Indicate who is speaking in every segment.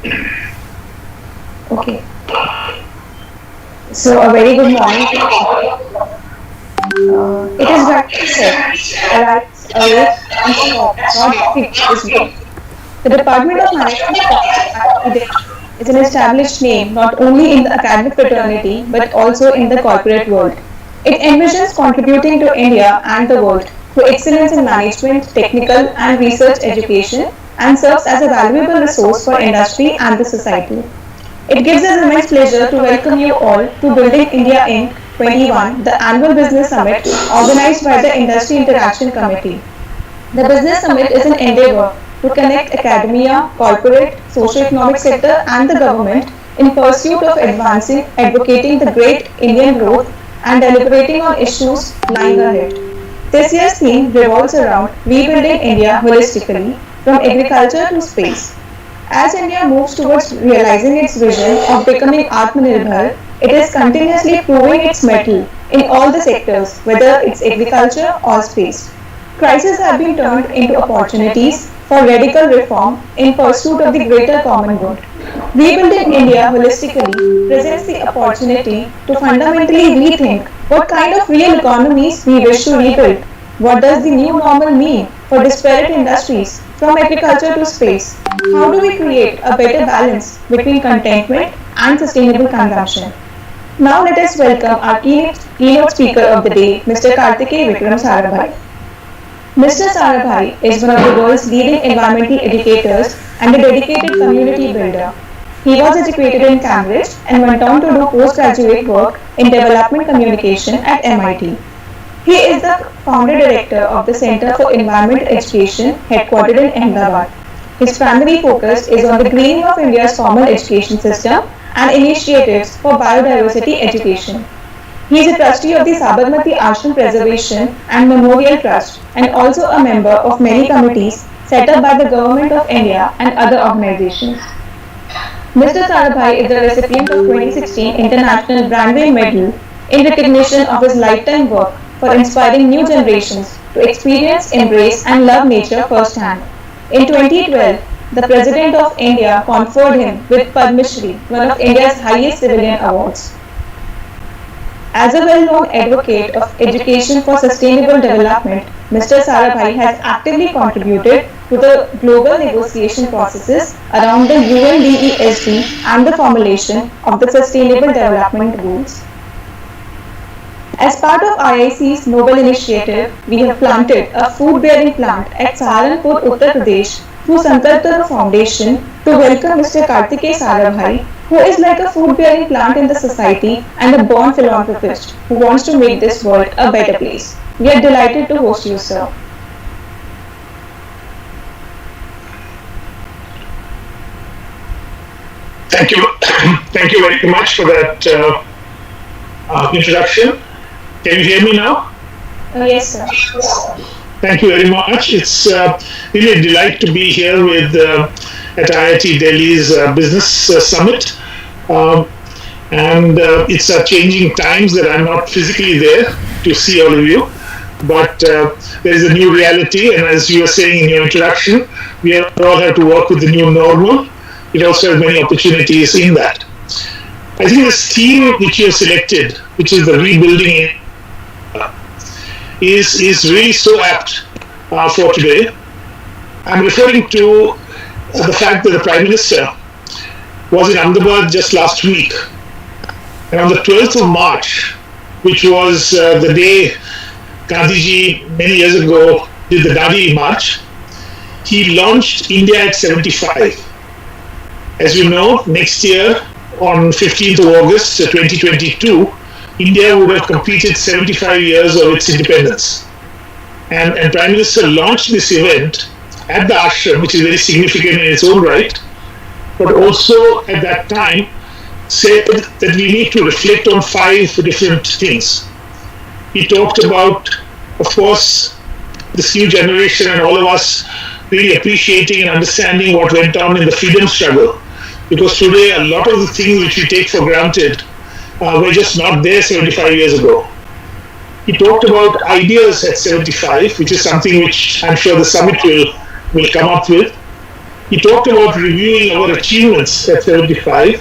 Speaker 1: Okay. So, a very good morning. It is rightly said, arise, awake, and stop, not fix is way. The Department of Management Studies at IIT is an established name not only in the academic fraternity but also in the corporate world. It envisions contributing to India and the world through excellence in management, technical, and research education and serves as a valuable resource for industry and the society. It gives us immense pleasure to welcome you all to Building India Inc. 21, the annual business summit organized by the Industry Interaction Committee. The Business Summit is an endeavor to connect academia, corporate, socio-economic sector and the government in pursuit of advancing, advocating the great Indian growth and deliberating on issues lying ahead. This year's theme revolves around rebuilding India holistically from agriculture to space. As India moves towards realizing its vision of becoming Atmanirbhar, it is continuously proving its mettle in all the sectors, whether it's agriculture or space. Crises have been turned into opportunities for radical reform in pursuit of the greater common good. Rebuilding India holistically presents the opportunity to fundamentally rethink what kind of real economies we wish to rebuild. What does the new normal mean for disparate industries from agriculture to space? How do we create a better balance between contentment and sustainable consumption? Now let us welcome our keynote speaker of the day, Mr. Karthikeya Vikram Sarabhai. Mr. Sarabhai is one of the world's leading environmental educators and a dedicated community builder. He was educated in Cambridge and went on to do postgraduate work in development communication at MIT. He is the founder director of the Center for Environment Education headquartered in Ahmedabad. His primary focus is on the greening of India's formal education system and initiatives for biodiversity education. He is a trustee of the Sabarmati Ashram Preservation and Memorial Trust and also a member of many committees set up by the Government of India and other organizations. Mr. Sarabhai is the recipient of 2016 International Brandway Medal in recognition of his lifetime work for inspiring new generations to experience, embrace and love nature firsthand. In 2012, the President of India conferred him with Padma Shri, one of India's highest civilian awards. As a well-known advocate of education for sustainable development, Mr. Sarabhai has actively contributed to the global negotiation processes around the UNDESD and the formulation of the Sustainable Development Goals. As part of IIC's Noble Initiative, we have planted a food-bearing plant at Saharanpur, Uttar Pradesh through Sankalp Foundation to welcome Mr. Karthikeya Sarabhai, who is like a food-bearing plant in the society and a born philanthropist who wants to make this world a better place. We are delighted to host you, sir.
Speaker 2: Thank you. Thank you very much for that introduction. Can you hear me now?
Speaker 1: Yes, sir.
Speaker 2: Thank you very much. It's really a delight to be here with at IIT Delhi's Business Summit. And it's changing times that I'm not physically there to see all of you. But there is a new reality, and as you were saying in your introduction, we all have to work with the new normal. It also has many opportunities in that. I think this theme which you have selected, which is the rebuilding, is really so apt for today. I'm referring to the fact that the Prime Minister was in Ahmedabad just last week. And on the 12th of March, which was the day Gandhiji many years ago did the Dadi March, he launched India at 75. As you know, next year on 15th of August 2022, India would have completed 75 years of its independence. And Prime Minister launched this event at the ashram, which is very significant in its own right, but also at that time said that we need to reflect on 5 different things. He talked about, of course, this new generation and all of us really appreciating and understanding what went on in the freedom struggle. Because today, a lot of the things which we take for granted were just not there 75 years ago. He talked about ideas at 75, which is something which I'm sure the summit will come up with. He talked about reviewing our achievements at 75,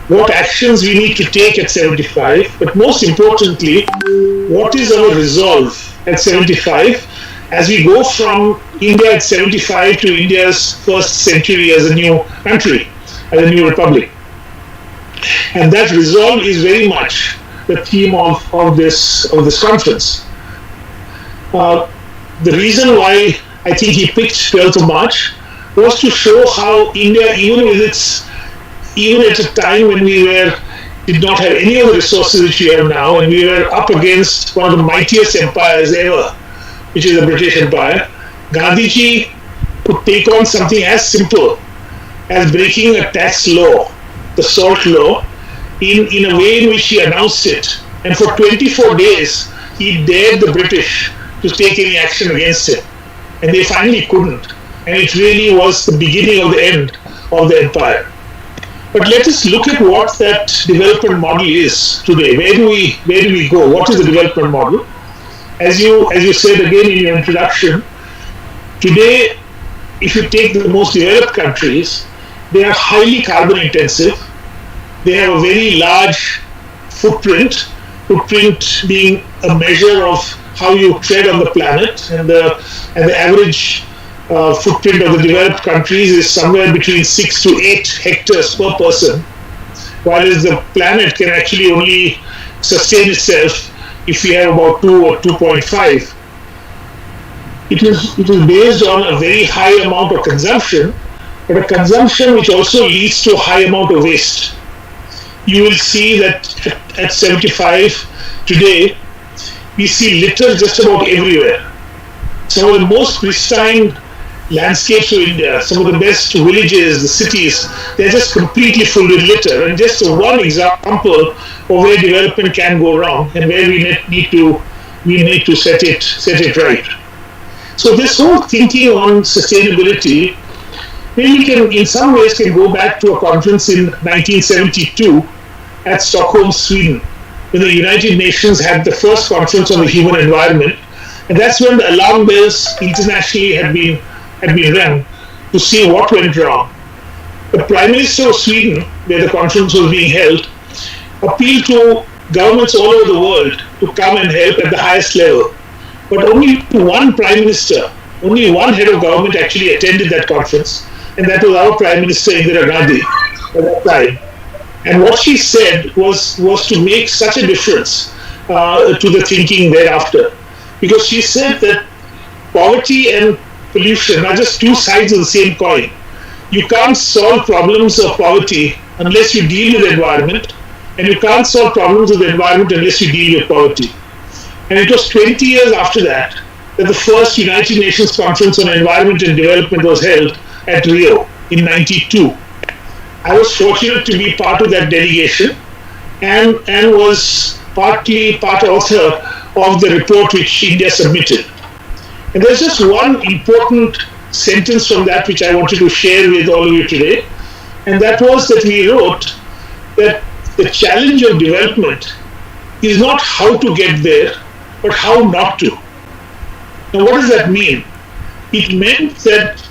Speaker 2: what actions we need to take at 75, but most importantly, what is our resolve at 75 as we go from India at 75 to India's first century as a new country, as a new republic. And that resolve is very much the theme of this conference. The reason why I think he picked 12th of March was to show how India, even at a time when we did not have any of the resources which we have now, and we were up against one of the mightiest empires ever, which is the British Empire, Gandhiji could take on something as simple as breaking a tax law, the salt law, in a way in which he announced it. And for 24 days, he dared the British to take any action against him. And they finally couldn't. And it really was the beginning of the end of the empire. But let us look at what that development model is today. Where do we go? What is the development model? As you said again in your introduction, today, if you take the most developed countries, they are highly carbon intensive. They have a very large footprint being a measure of how you tread on the planet, and the average footprint of the developed countries is somewhere between 6 to 8 hectares per person, while the planet can actually only sustain itself if we have about 2 or 2.5. It is based on a very high amount of consumption, but a consumption which also leads to a high amount of waste. You will see that at 75 today, we see litter just about everywhere. Some of the most pristine landscapes of India, some of the best villages, the cities, they're just completely full with litter. And just one example of where development can go wrong and where we need to set it right. So this whole thinking on sustainability really in some ways can go back to a conference in 1972 at Stockholm, Sweden, when the United Nations had the first conference on the human environment. And that's when the alarm bells internationally had been rung to see what went wrong. The Prime Minister of Sweden, where the conference was being held, appealed to governments all over the world to come and help at the highest level. But only one Prime Minister, only one head of government actually attended that conference, and that was our Prime Minister Indira Gandhi at that time. And what she said was to make such a difference to the thinking thereafter. Because she said that poverty and pollution are just two sides of the same coin. You can't solve problems of poverty unless you deal with the environment, and you can't solve problems of the environment unless you deal with poverty. And it was 20 years after that the first United Nations Conference on Environment and Development was held at Rio in '92. I was fortunate to be part of that delegation and was part author of the report which India submitted. And there's just one important sentence from that which I wanted to share with all of you today, and that was that we wrote that the challenge of development is not how to get there, but how not to. Now, what does that mean? It meant that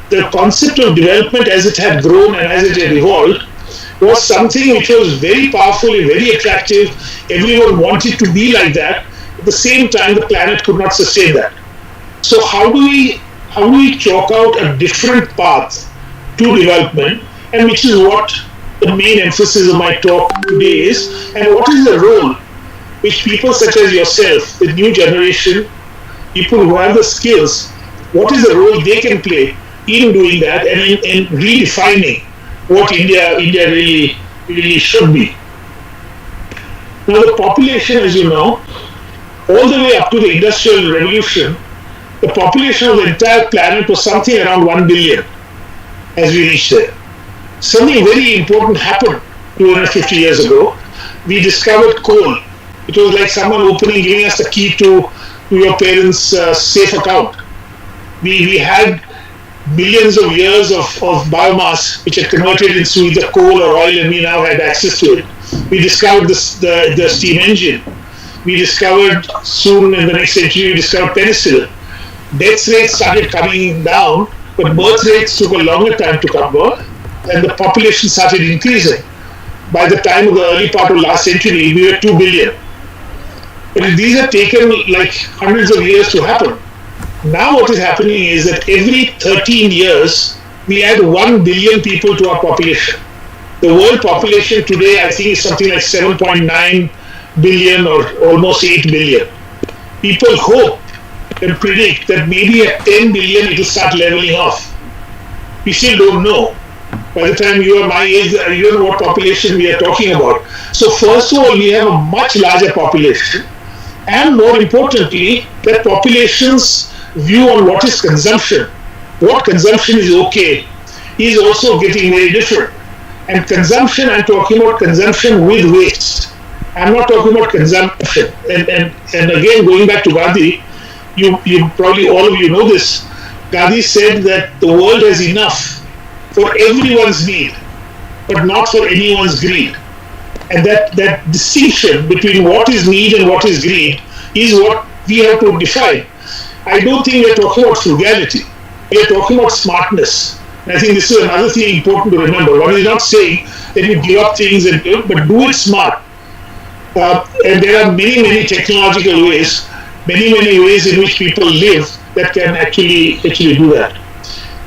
Speaker 2: the concept of development as it had grown and as it had evolved was something which was very powerful and very attractive. Everyone wanted to be like that. At the same time, the planet could not sustain that. So how do we chalk out a different path to development, and which is what the main emphasis of my talk today is, and what is the role which people such as yourself, the new generation, people who have the skills, what is the role they can play in doing that and in redefining what India really should be. Now the population, as you know, all the way up to the Industrial Revolution, the population of the entire planet was something around 1 billion as we reached there. Something very important happened 250 years ago. We discovered coal. It was like someone giving us the key to your parents' safe account. We had millions of years of biomass which had converted into either coal or oil, and we now had access to it. We discovered the steam engine. We discovered, soon in the next century, we discovered penicillin. Death rates started coming down but birth rates took a longer time to convert, and the population started increasing. By the time of the early part of last century, we were 2 billion. But these have taken like hundreds of years to happen. Now what is happening is that every 13 years, we add 1 billion people to our population. The world population today, I think, is something like 7.9 billion or almost 8 billion. People hope and predict that maybe at 10 billion it will start leveling off. We still don't know. By the time you are my age, you don't know what population we are talking about. So first of all, we have a much larger population. And more importantly, that population's view on what is consumption, what consumption is okay, is also getting very different. And consumption, I'm talking about consumption with waste. I'm not talking about consumption. And again, going back to Gandhi, you probably all of you know this. Gandhi said that the world has enough for everyone's need, but not for anyone's greed. And that distinction between what is need and what is greed is what we have to define. I don't think we're talking about frugality. We're talking about smartness. And I think this is another thing important to remember. One is not saying that you give up things and but do it smart. And there are many technological ways, many ways in which people live that can actually do that.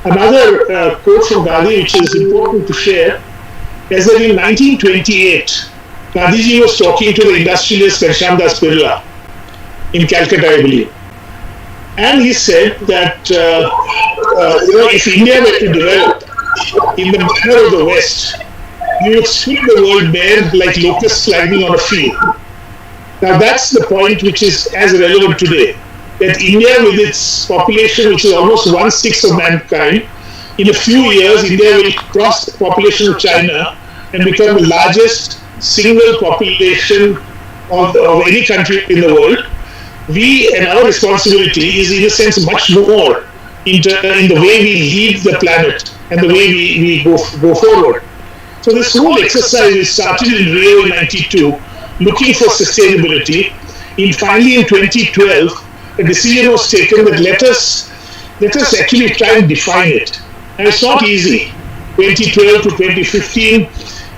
Speaker 2: Another quote from Gandhi, which is important to share, is that in 1928, Gandhiji was talking to the industrialist Ghanshyam Das Birla in Calcutta, I believe. And he said that if India were to develop in the manner of the West, we would sweep the world bare like locusts climbing on a field. Now that's the point which is as relevant today. That India, with its population, which is almost 1/6 of mankind, in a few years, India will cross the population of China and become the largest single population of any country in the world. We and our responsibility is, in a sense, much more in the way we lead the planet and the way we go forward. So this whole exercise is started in Rio in '92, looking for sustainability. Finally, in 2012, a decision was taken that let us actually try and define it. And it's not easy. 2012 to 2015,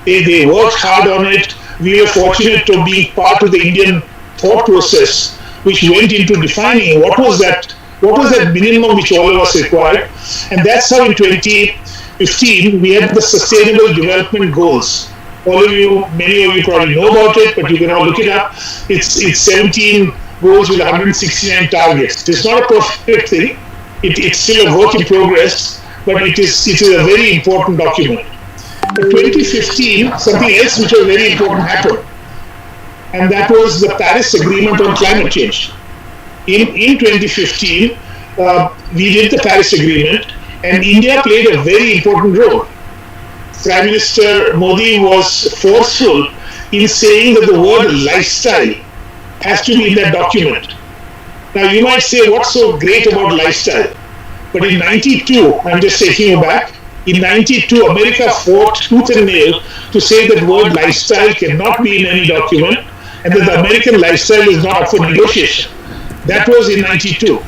Speaker 2: they worked hard on it. We were fortunate to be part of the Indian thought process, which went into defining what was that minimum which all of us required. And that's how in 2015 we had the Sustainable Development Goals. Many of you probably know about it, but you can all look it up. It's 17 goals with 169 targets. It's not a perfect thing. It's still a work in progress, but it is a very important document. In 2015, something else which was very important happened, and that was the Paris Agreement on climate change. In 2015, we did the Paris Agreement, and India played a very important role. Prime Minister Modi was forceful in saying that the word lifestyle has to be in that document. Now you might say, what's so great about lifestyle? But in '92, I'm just taking you back, in '92, America fought tooth and nail to say that word lifestyle cannot be in any document and that the American lifestyle is not up for negotiation. That was in '92.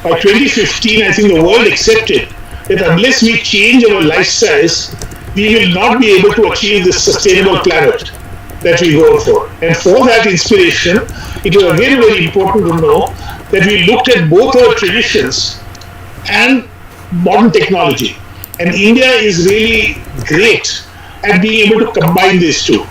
Speaker 2: By 2015, I think the world accepted that unless we change our lifestyles, we will not be able to achieve this sustainable planet that we go for. And for that inspiration, it was very important to know that we looked at both our traditions and modern technology. And India is really great at being able to combine these two.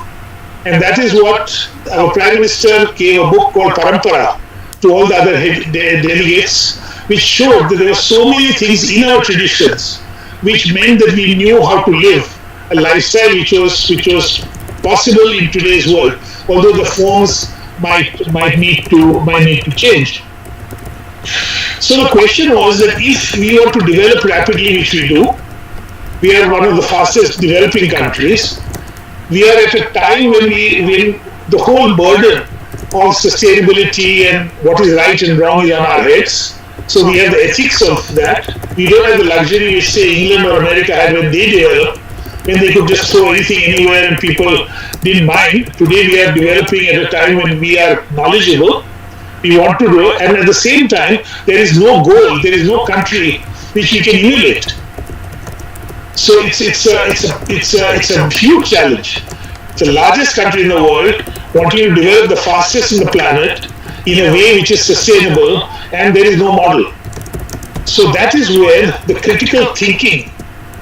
Speaker 2: And that is what our Prime Minister gave a book called Parampara to all the other delegates, which showed that there were so many things in our traditions which meant that we knew how to live a lifestyle which was possible in today's world, although the forms might need to change. So the question was that if we were to develop rapidly, which we do, we are one of the fastest developing countries. We are at a time when the whole burden of sustainability and what is right and wrong is on our heads. So we have the ethics of that. We don't have the luxury which say England or America had when they developed, when they could just throw anything anywhere and people didn't mind. Today we are developing at a time when we are knowledgeable. We want to do, and at the same time, there is no goal, there is no country which we can emulate. So it's a huge challenge. It's the largest country in the world wanting to develop the fastest in the planet in a way which is sustainable, and there is no model. So that is where the critical thinking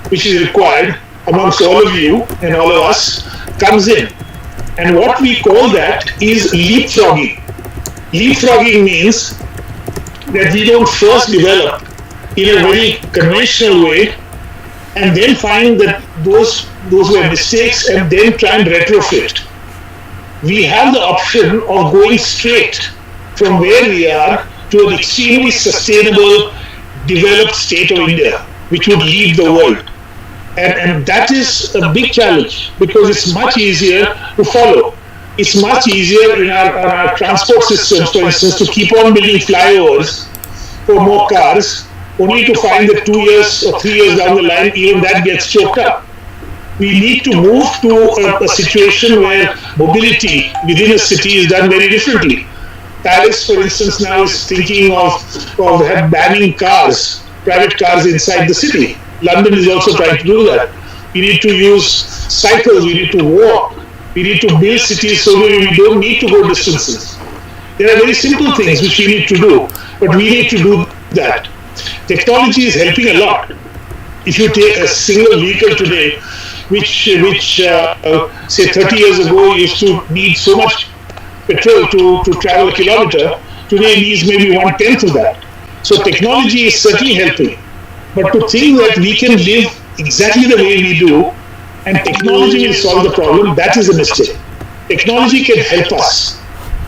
Speaker 2: which is required amongst all of you and all of us comes in. And what we call that is leapfrogging. Leapfrogging means that we don't first develop in a very conventional way and then find that those were mistakes and then try and retrofit. We have the option of going straight from where we are to an extremely sustainable, developed state of India, which would lead the world. And that is a big challenge because it's much easier to follow. It's much easier in our transport systems, for instance, to keep on building flyovers for more cars, only to find that 2 years or 3 years down the line, even that gets choked up. We need to move to a situation where mobility within a city is done very differently. Paris, for instance, now is thinking of banning cars, private cars inside the city. London is also trying to do that. We need to use cycles, we need to walk, we need to build cities so that we don't need to go distances. There are very simple things which we need to do, but we need to do that. Technology is helping a lot. If you take a single vehicle today, which say 30 years ago used to need so much petrol to travel a kilometer, today needs maybe 1/10 of that. So technology is certainly helping. But to think that we can live exactly the way we do and technology will solve the problem, that is a mistake. Technology can help us.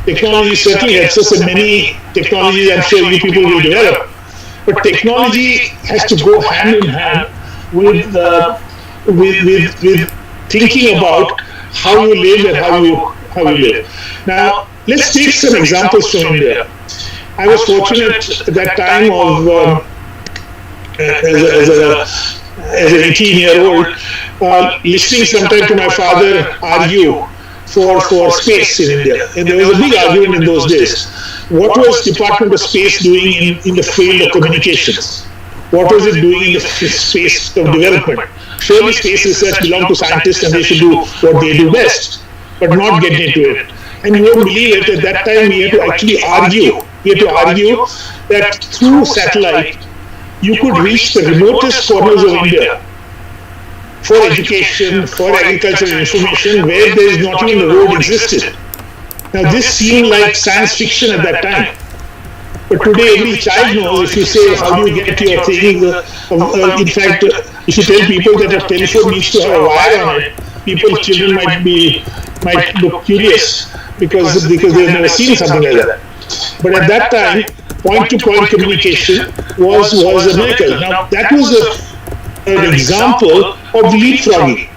Speaker 2: Technology certainly helps us, and many technologies I'm sure you people will develop. But technology has to go hand in hand with thinking about how you live and how you live. Now, let's take some examples from India. I was fortunate at that time of as an 18-year-old, listening sometime to my father argue for space in India. And there was a big argument in those days. What was Department of Space doing in the field of communications? What was it doing in the space of development? Surely space research belongs to scientists and they should do what they do best, but not get into it. And you won't believe it, at that time we had to actually argue. We had to argue that through satellite, you could reach the remotest corners of India for education, for agricultural information, where there is not even the road existed. Now this seemed like science fiction at that time. But today every child knows, if you say, how do you get your thing, in fact, if you tell people that a telephone needs to have a wire on it, children might look curious because they've never seen something like that. But at that time, point-to-point communication was a miracle. Now that was an example of leapfrogging.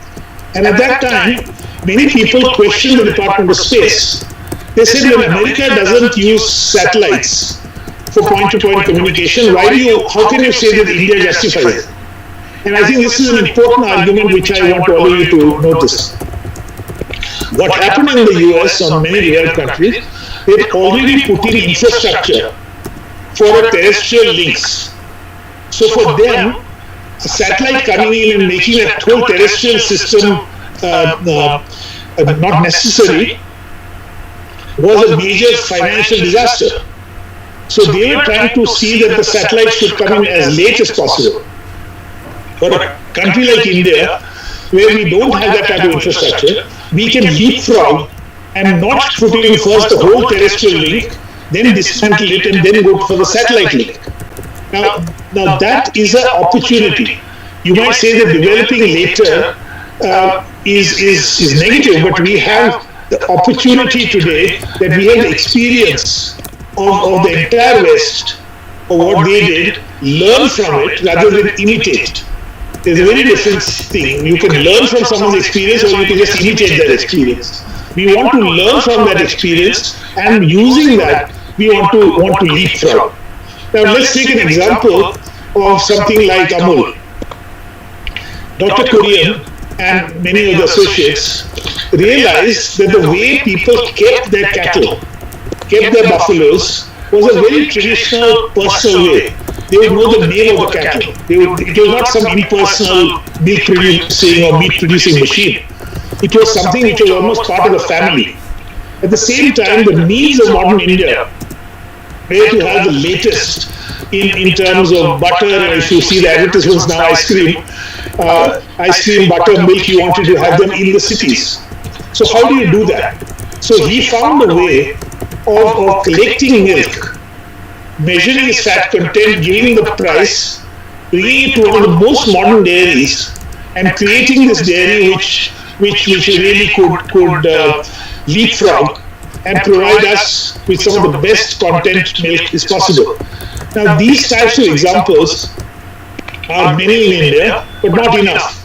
Speaker 2: And at that time, many people questioned the Department of Space. They said, when America doesn't use satellites for point-to-point communication, how can you say that India justifies it? And I think this is an important argument which I want all of you to notice. What happened in the US or many developed countries, they'd already put in infrastructure for terrestrial links. So for them, a satellite coming in and making a whole terrestrial system not necessary was a major financial disaster. So they were trying to see that the satellite should come in as late as possible. For a country like India, where we don't have that type of infrastructure, we can leapfrog and not put in first the whole terrestrial link, then dismantle it and then go for the satellite link. Now that is an opportunity. You might say that developing later is negative, but we have the opportunity today that we have the experience of the entire West, of what they did, learn from it rather than imitate it. There's a very different thing. You can learn from someone's experience or you can just imitate their experience. We want to learn from that experience, and using that, we want to leapfrog. Now let's take an example of something like Amul. Dr. Kurian and many of the associates realized that the way people kept their cattle, kept their buffaloes, was a very traditional, personal way. they would know the name of the cattle. It was not some impersonal milk producing or meat producing machine. It was something which was almost part of the family. At the same time, the needs of modern India were to have the latest in terms of butter. If you see the advertisements now, ice cream, butter, milk, you wanted to have them in the cities. So how do you do that? So he found a way of collecting milk, measuring its fat content, giving the price, bringing it to one of the most modern dairies, and creating this dairy which really could leapfrog and provide us with some of the best content milk is possible. Now, these types of examples are many in India, but not enough.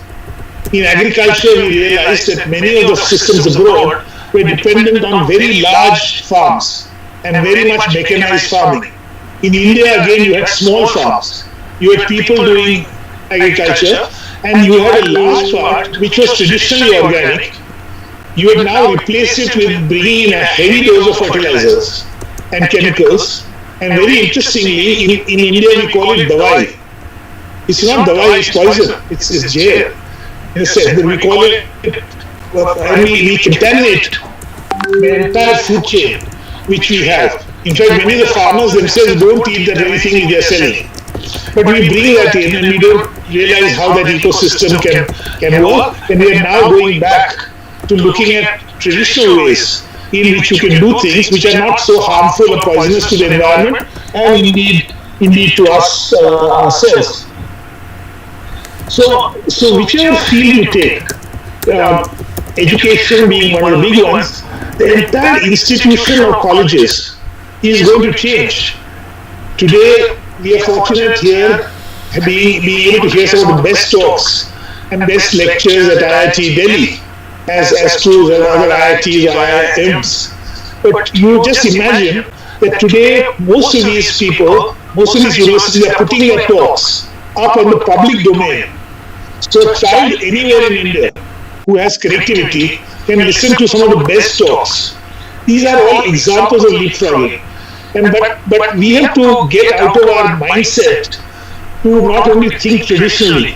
Speaker 2: In agriculture, we realized that many of the systems abroad were dependent on very large farms and very much mechanized farming. In India, again, you had small farms. You had people doing agriculture, and you had a large part which was traditionally organic. You had now replaced it with bringing in a heavy dose of fertilizers and chemicals. And very interestingly, in India, we call it dawai. It's not dawai, it's poison. It's jail. In a sense, we call it, and we contaminate the entire food chain which we have. In fact, many of the farmers themselves don't eat that very thing they are selling. But we bring that in and we don't realize how that ecosystem can work. And we are now going back to looking at traditional ways in which you can do things which are not so harmful or poisonous to the environment and indeed to us ourselves. So whichever field you take, education being one of the big ones, the entire institution of colleges is going to change. Today, we are fortunate here being able to hear some of the best talks and best lectures at IIT Delhi, as true as other IITs or IIMs. But you just imagine that today, most of these people, most of these universities are putting their talks up on the public domain. So a child anywhere in India who has connectivity can listen to some of the best talks. These are all examples of leapfrogging. But we have to get out of our mindset to not only think traditionally.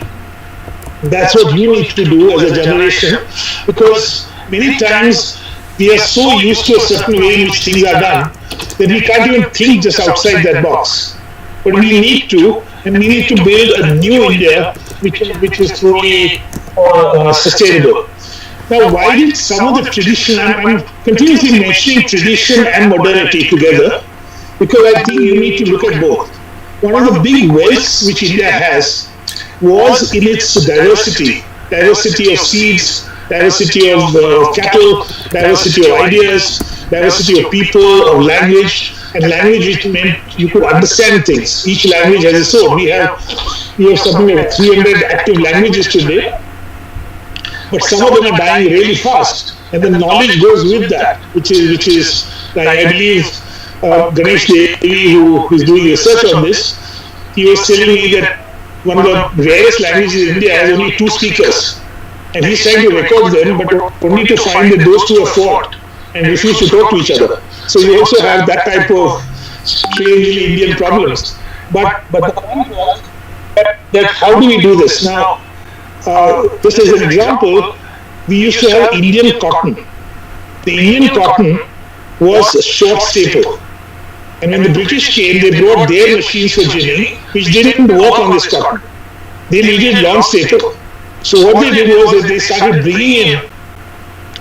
Speaker 2: That's what you need to do as a generation, because many times we are so used to a certain way in which things are done that we can't even think just outside that box. But we need to, and we need to build a new India which is truly sustainable. Now, why did some of the tradition, I'm continuously mentioning tradition and modernity together, because I think you need to look at both. One of the big wealths which India has was in its diversity of seeds, diversity of cattle, diversity of ideas, diversity of people, of language, and language which meant you could understand things. Each language has its own. We have something like 300 active languages today, but some of them are dying really fast, and the knowledge goes with that, which is like, I believe Ganesh Devi, who is doing research on this, he was telling me that one of the rarest languages in India has only 2 speakers, and he's trying to record them, but only to find that those 2 are fought and refuse to talk to each other. So you also have that type of strangely Indian problems. But the point was that how do we do this? Now, just as an example, we used to have Indian cotton. The Indian cotton was a short staple. And when the British came, they brought their machines for ginning, which didn't work on this cotton. They needed long staple. So what they did was that they started bringing in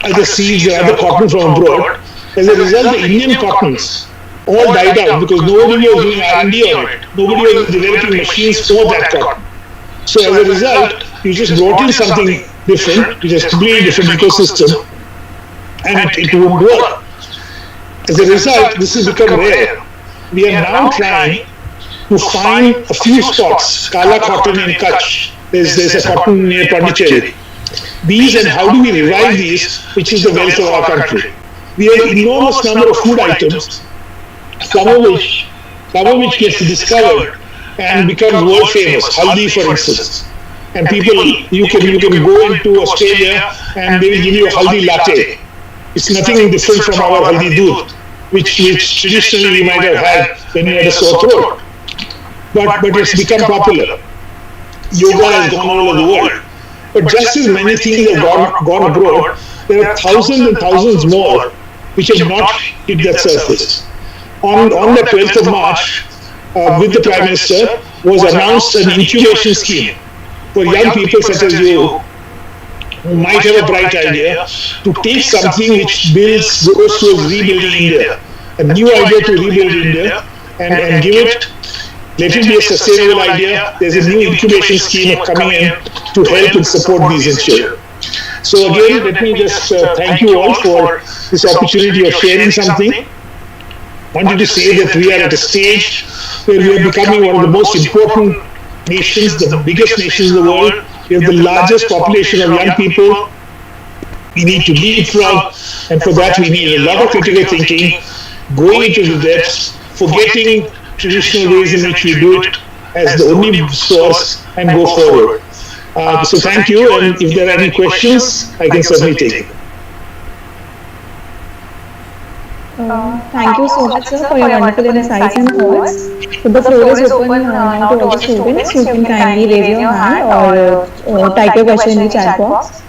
Speaker 2: other seeds or other cotton from abroad. As a result, the Indian cottons all died out because nobody was doing R&D on it. Nobody was developing machines for that cotton. So as a result, you just brought in something different, which is a completely different ecosystem, and it won't work. As a result, this has become rare. We are now trying to find a few spots, Kala cotton in Kutch. There's a cotton near Pondicherry. These, and how do we revive these, which is the wealth of our country. We have an enormous number of food items, some of which gets discovered and becomes world famous. Haldi, for instance. And people, you can go into Australia and they will give you a haldi latte. It's nothing different from our haldi doodh, which traditionally we might have had when we had a sore throat. but it's become popular. Yoga has gone all over the world. But just as many things have gone abroad, there are thousands and thousands more which have not hit that surface. On the 12th of March, with the Prime Minister, was announced an incubation scheme for young people such as you, who might have a bright idea, to take something which goes towards rebuilding India, a new idea to rebuild India, and give it, let it be a sustainable idea. There's a new incubation scheme coming in to help and support these initiatives. So again, let me just thank you all for this opportunity of sharing something. I wanted to say that we are at a stage where we are becoming one of the most important nations, the biggest nations in the world. We have the largest population of young people. We need to leapfrog, and for that we need a lot of critical thinking, going into the depths, forgetting traditional ways in which we do it as the only source, and go forward. So thank you, and if there are any questions, I can certainly take them.
Speaker 1: Thank you so much, sir, for your wonderful insights and thoughts. So the floor is open now to all the students. You can kindly raise your hand or type your question in the chat box.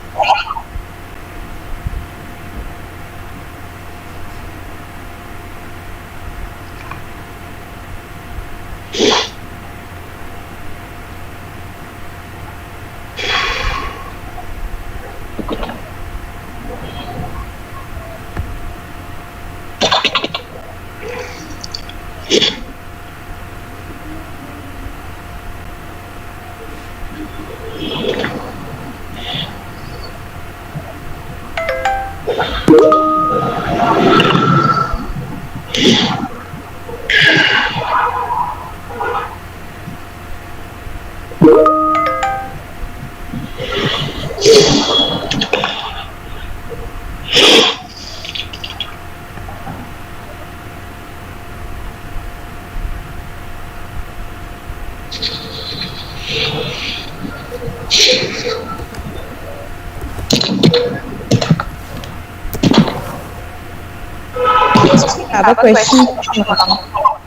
Speaker 1: Have a question.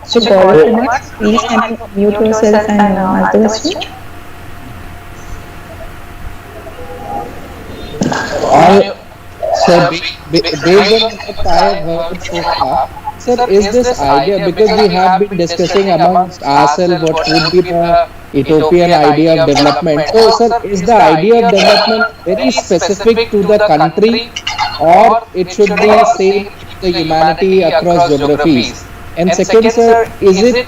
Speaker 1: So, Gaurav, please can you mute yourself and ask the question.
Speaker 3: Sir, based on what I have heard so far, sir, is this idea, because we have been discussing amongst ourselves what would be the utopian idea of development. So, sir, is the idea of development very specific to the country, or it should be same to the humanity across geographies? And second, sir, is it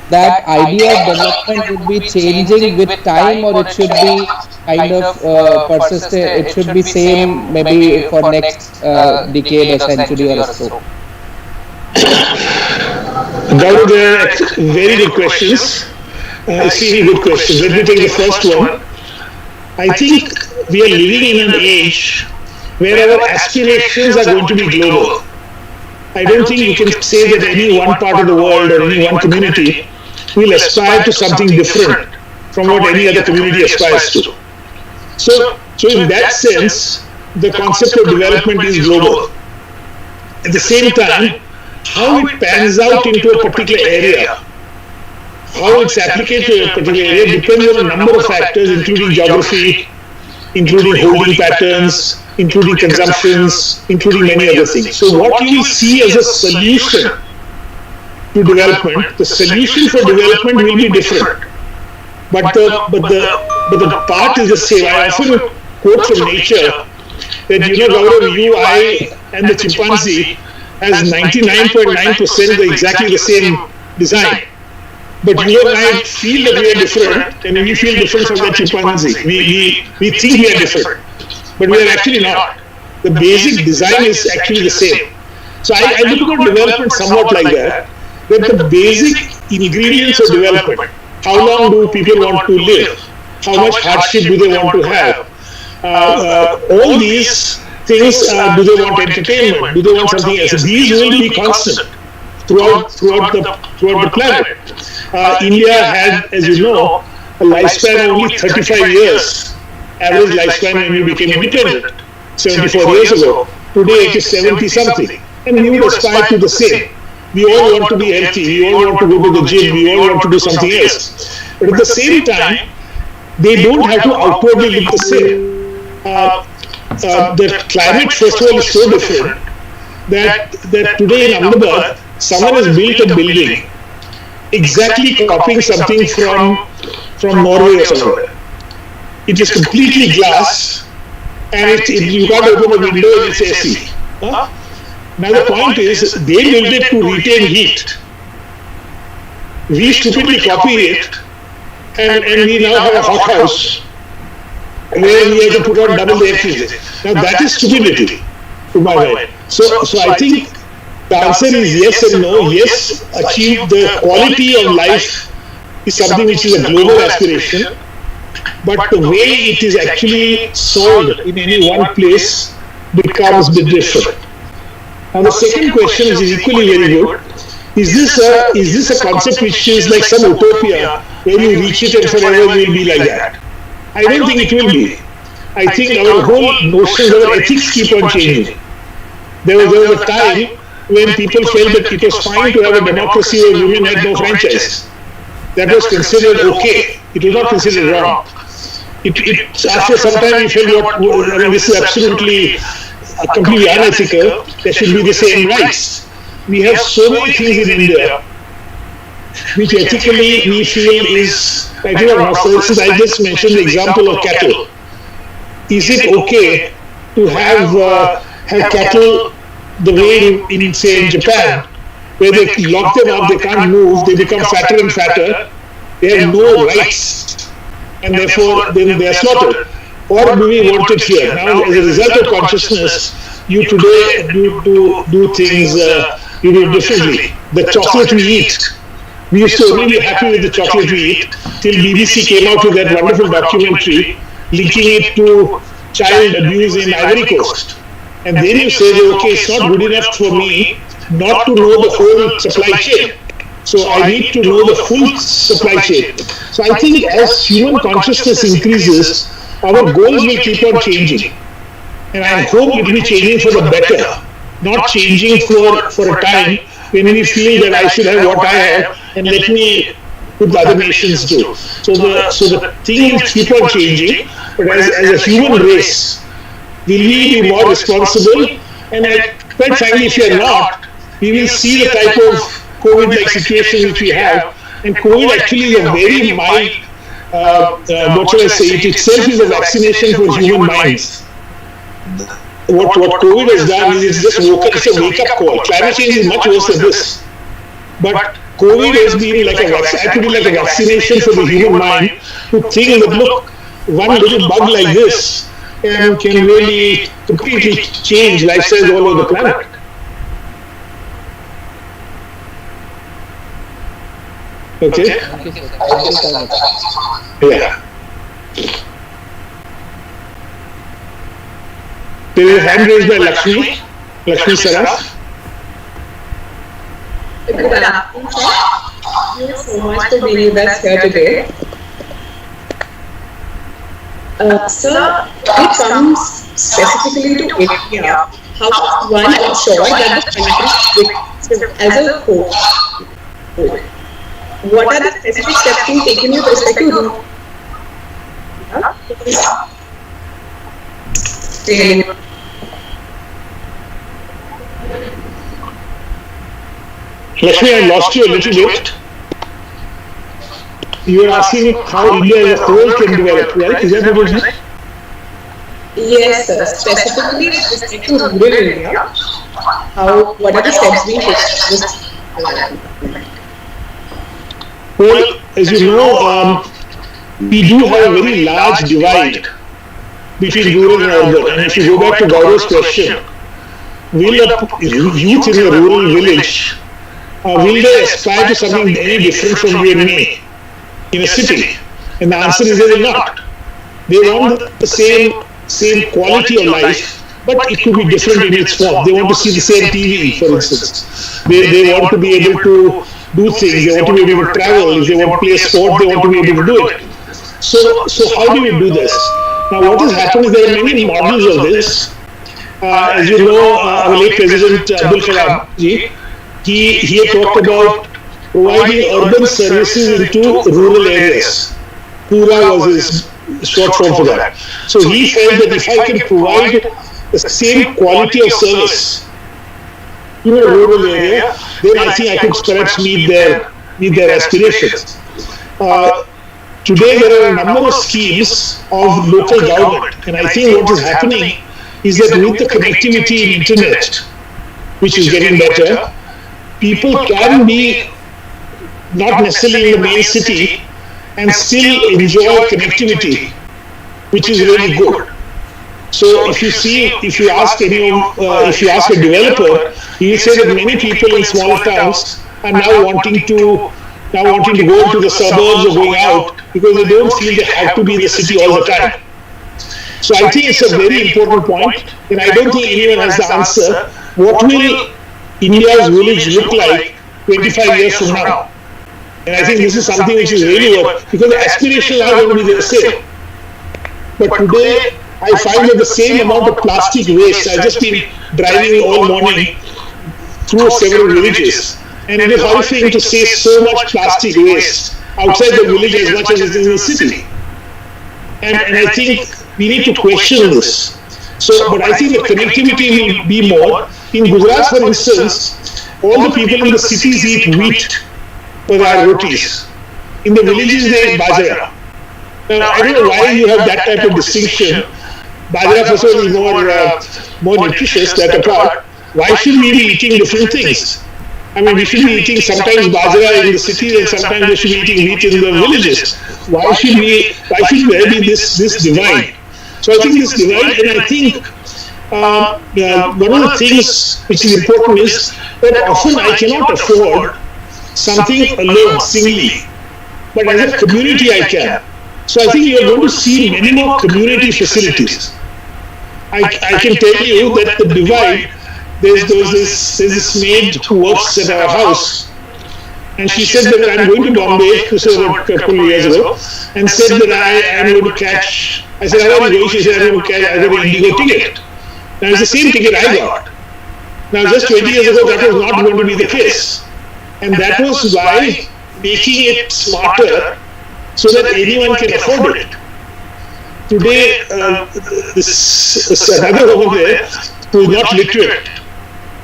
Speaker 3: that idea of development would be changing with time, or it should be kind of persistent, it should be same maybe for next decade or century or so?
Speaker 2: Gaurav, there are very good questions, extremely good questions. Let me take the first one. I think we are living in an age where our aspirations are going to be global. I don't think you can say that any one part of the world or any one community will aspire to something different from what any other community aspires to. So in that sense, the concept of development is global. At the same time, how it pans out into a particular area, how it's applied to a particular area depends on a number of factors, including geography, including holding patterns, including consumptions, including many other things. So what you will see as a solution to development, the solution for development will be different. But the path is the same. I often quote from nature that, Gaurav, you, I, and the chimpanzee has 99.9% exactly the same design. But you and I feel that we are different, and we feel different from the chimpanzee. We think we are different, but we are actually not. The basic design is actually the same. So I look at development somewhat like that the basic ingredients of development, how long do people want to live, how much hardship do they want to have, all these things, do they want entertainment, do they want something else? These will be constant throughout the planet. India had, as you know, a lifespan of only 35 years, average lifespan when we became independent, 74 years ago. Today it is 70 something, and we would aspire to the same. We all want to be healthy. We all want to go to the gym. We all want to do something else. But at the same time, they don't have to outwardly look the same. The climate, first of all, is so different that today in Ahmedabad, someone has built a building exactly copying something from Norway or somewhere. It is completely glass, and you can't open a window and it's AC. Huh? Now the point is, they built it to retain heat. We stupidly copy it, and we now have a hot house where we have to put on double the air freezer. Now that is stupidity, to my mind. So I think the answer is yes and no. Yes, achieve the quality of life is something which is a global aspiration, but the way it is actually solved in any one place becomes a bit different. Now the second question, which is equally very good, is this a concept which is like some utopia where you reach it and forever you will be like that? I don't think it will be. I think our whole notions, our ethics keep on changing. There was a time when people felt that it was fine to have a democracy where women had no franchise. That was considered okay. It was not considered wrong. After some time we felt, this is absolutely completely unethical. There should be the same rights. We have so many things in India which ethically we feel is, I don't know, for instance, I just mentioned the example of cattle. Is it okay to have cattle the way in say in Japan, where they lock them up, they can't move, they become fatter and fatter, they have no rights, and therefore then they are slaughtered? Or do we want it here? Now, as a result of consciousness, you today do things you do differently. The chocolate we eat, we used to only be happy with the chocolate we eat till BBC came out with that wonderful documentary linking it to child abuse in Ivory Coast. And then you say, okay, it's not good enough for me not to know the whole supply chain. So I need to know the full supply chain. So I think as human consciousness increases, our goals will keep on changing. And I hope it will be changing for the better, not changing for a time when we feel that I should have what I have and let me put the other nations do. So the thing will keep on changing, but as a human race, will we be more responsible? And quite frankly, if we are not, we will see the type of COVID-like situation which we have. And COVID actually is a very mild, what shall I say, it itself is a vaccination for human minds. What COVID has done is it's a wake-up call. Climate change is much worse than this. But COVID has been like a vaccination for the human mind to think that, look, one little bug like this can really completely change lifestyles all over the planet. Okay? Yeah. There is a hand raised by Lakshmi Saraf.
Speaker 4: Good afternoon, sir. Thank you so much for being with us here today. Sir, when it comes specifically to India, how does one ensure that the country as a whole? What are the specific steps being taken with respect to
Speaker 2: Lakshmi, I lost you a little bit. You were asking how India as a whole can develop, right? Is that what you said?
Speaker 4: Yes, sir. Specifically with respect to rural India, what are the steps being taken?
Speaker 2: Well, as you know, we do have a very large divide between rural and urban. And if you go back to Gaurav's question, will a youth in a rural village, will they aspire to something any different from you and me in a city? And the answer is they will not. They want the same quality of life, but it could be different in its form. They want to see the same TV, for instance. They want to be able to do things. They want to be able to travel. If they want to play a sport, they want to be able to do it. So how do we do this? Now, what has happened is there are many models of this. As you know, our late President Abdul Kalam ji, he had talked about providing urban services into rural areas. Pura was his short form for that. So he felt that if I can provide the same quality of service in a rural area, then I think I could perhaps meet their aspirations. Today there are a number of schemes of local government, and I think what is happening is that with the connectivity in internet, which is getting better, people can be not necessarily in the main city and still enjoy connectivity, which is really good. So if you ask a developer, he will say that many people in small towns are now wanting to go into the suburbs or going out because they don't feel they have to be in the city all the time. So I think it's a very important point, and I don't think anyone has the answer. What will India's village look like 25 years from now? And I think this is something which is really worth, because the aspirations are going to be the same. But today, I find that the same amount of plastic waste. I've just been driving all morning through several villages, and it is horrifying to see so much plastic waste outside the village as much as it is in the city. And I think we need to question this. But I think the connectivity will be more. In Gujarat, for instance, all the people in the cities eat wheat for their rotis. In the villages, they eat bajra. Now, I don't know why you have that type of distinction. Bajra, first of all, is more nutritious, that apart. Why should we be eating different things? I mean, we should be eating sometimes bajra in the cities and sometimes we should be eating wheat in the villages. Why should there be this divide? So I think this divide, and I think one of the things which is important is that often I cannot afford something alone, singly, but as a community I can. So I think you are going to see many more community facilities. I can tell you that the divide, there's this maid who works at our house, and she said that I'm going to Bombay, this was about a couple of years ago, and said that I am going to catch, I said, how are you going? She said, I'm going to catch, I got an Indigo ticket. Now it's the same ticket I got. Now just 20 years ago that was not going to be the case. And that was why making it smarter so that anyone can afford it. Today, this another woman there who is not literate.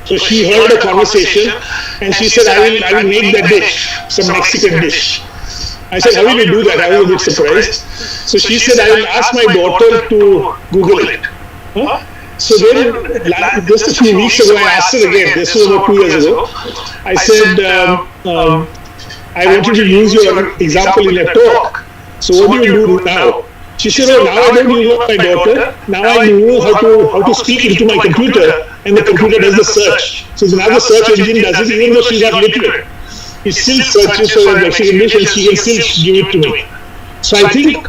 Speaker 2: So she heard a conversation and she said, I will make that dish, some Mexican dish. I said, how will you do that? I was a bit surprised. So she said, I will ask my daughter to Google it. Huh? So then, just a few weeks ago, I asked her again, this was about 2 years ago, I said, I wanted to use your example in a talk, so what do you do now? She said, oh, now I don't use my daughter, now I know how to speak into my computer, and the computer does the search. So now the search engine does it, even though she's not literate. It still searches for the Mexican dish and she can still give it to me. So I think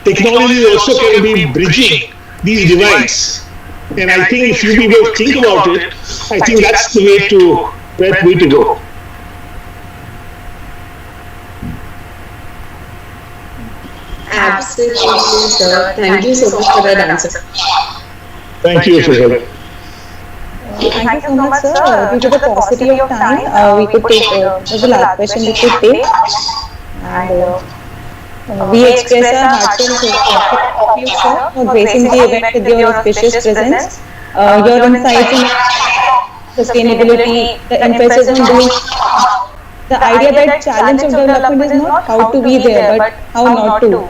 Speaker 2: technology also can be bridging these divides. And I think if you people think about it, I think that's the way to go.
Speaker 4: Absolutely, sir. Thank you so much for that answer.
Speaker 2: Thank you, Shishal.
Speaker 1: Thank you so much, sir. Due to the paucity of time, we could take the last question we could take. And we express our heartfelt gratitude of you, sir, for gracing the event with your auspicious presence. Your insights in sustainability, the emphasis on doing, the idea that challenge of development is not how to be there, but how not to.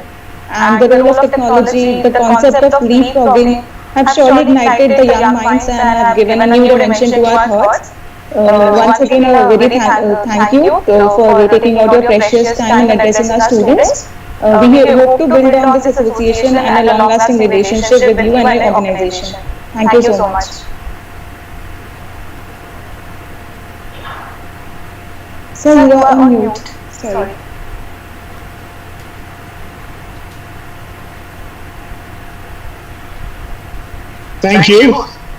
Speaker 1: And the role of technology, the concept of leapfrogging have surely ignited the young minds and have given a new dimension to our thoughts. Once again, a very thank you for taking out your precious time and addressing our students. We hope to build on this association and a long-lasting relationship with you and your organization. Thank you so much. Sir, you are on mute. Sorry.
Speaker 2: Thank you.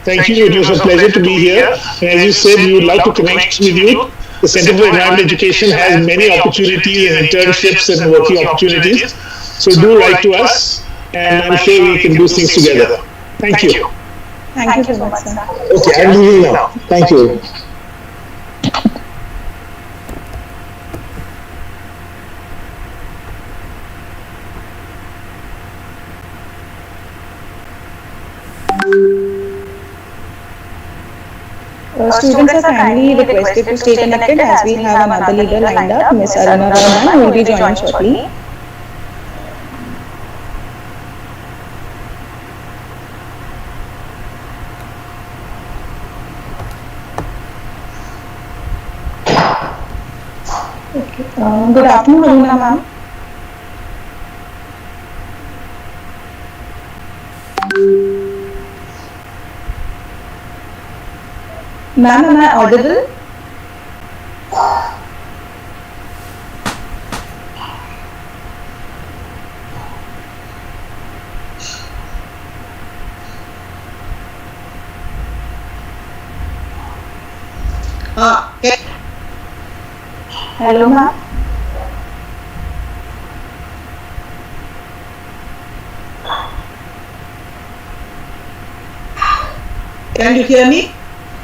Speaker 2: Thank you. It was a pleasure to be here. And as you said, we would like to connect with you. The Center for Environmental Education has many opportunities and internships and working opportunities. So do write to us, and I'm sure we can do things together. Thank you.
Speaker 1: Thank you so much, sir.
Speaker 2: Okay, I'm leaving now. Thank you.
Speaker 1: Students are kindly requested to stay connected as we have another leader lined up, Miss Aruna Rahman, who will be joining shortly. Good afternoon, Aruna ma'am. Ma'am, am I audible?
Speaker 4: Okay.
Speaker 1: Hello, ma'am.
Speaker 4: Can you hear me?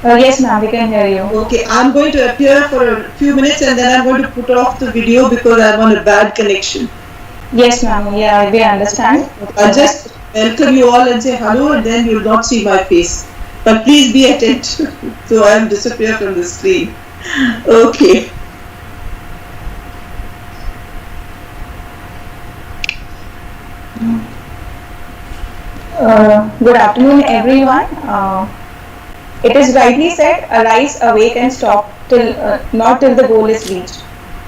Speaker 1: Yes, ma'am, we can hear you.
Speaker 4: Okay, I'm going to appear for a few minutes and then I'm going to put off the video because I'm on a bad connection.
Speaker 1: Yes, ma'am. Yeah, we understand.
Speaker 4: I'll just welcome you all and say hello and then you'll not see my face. But please be attentive so I'll disappear from the screen. Okay.
Speaker 1: Good afternoon, everyone. It is rightly said, arise, awake and stop till not till the goal is reached.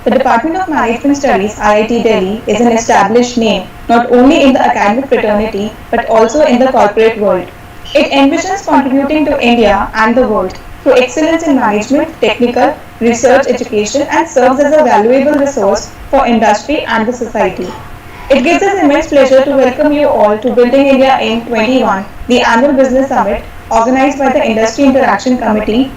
Speaker 1: The Department of Management Studies, IIT Delhi, is an established name not only in the academic fraternity but also in the corporate world. It envisions contributing to India and the world through excellence in management, technical, research, education, and serves as a valuable resource for industry and the society. It gives us immense pleasure to welcome you all to Building India in 21, the annual business summit organized by the Industry Interaction Committee.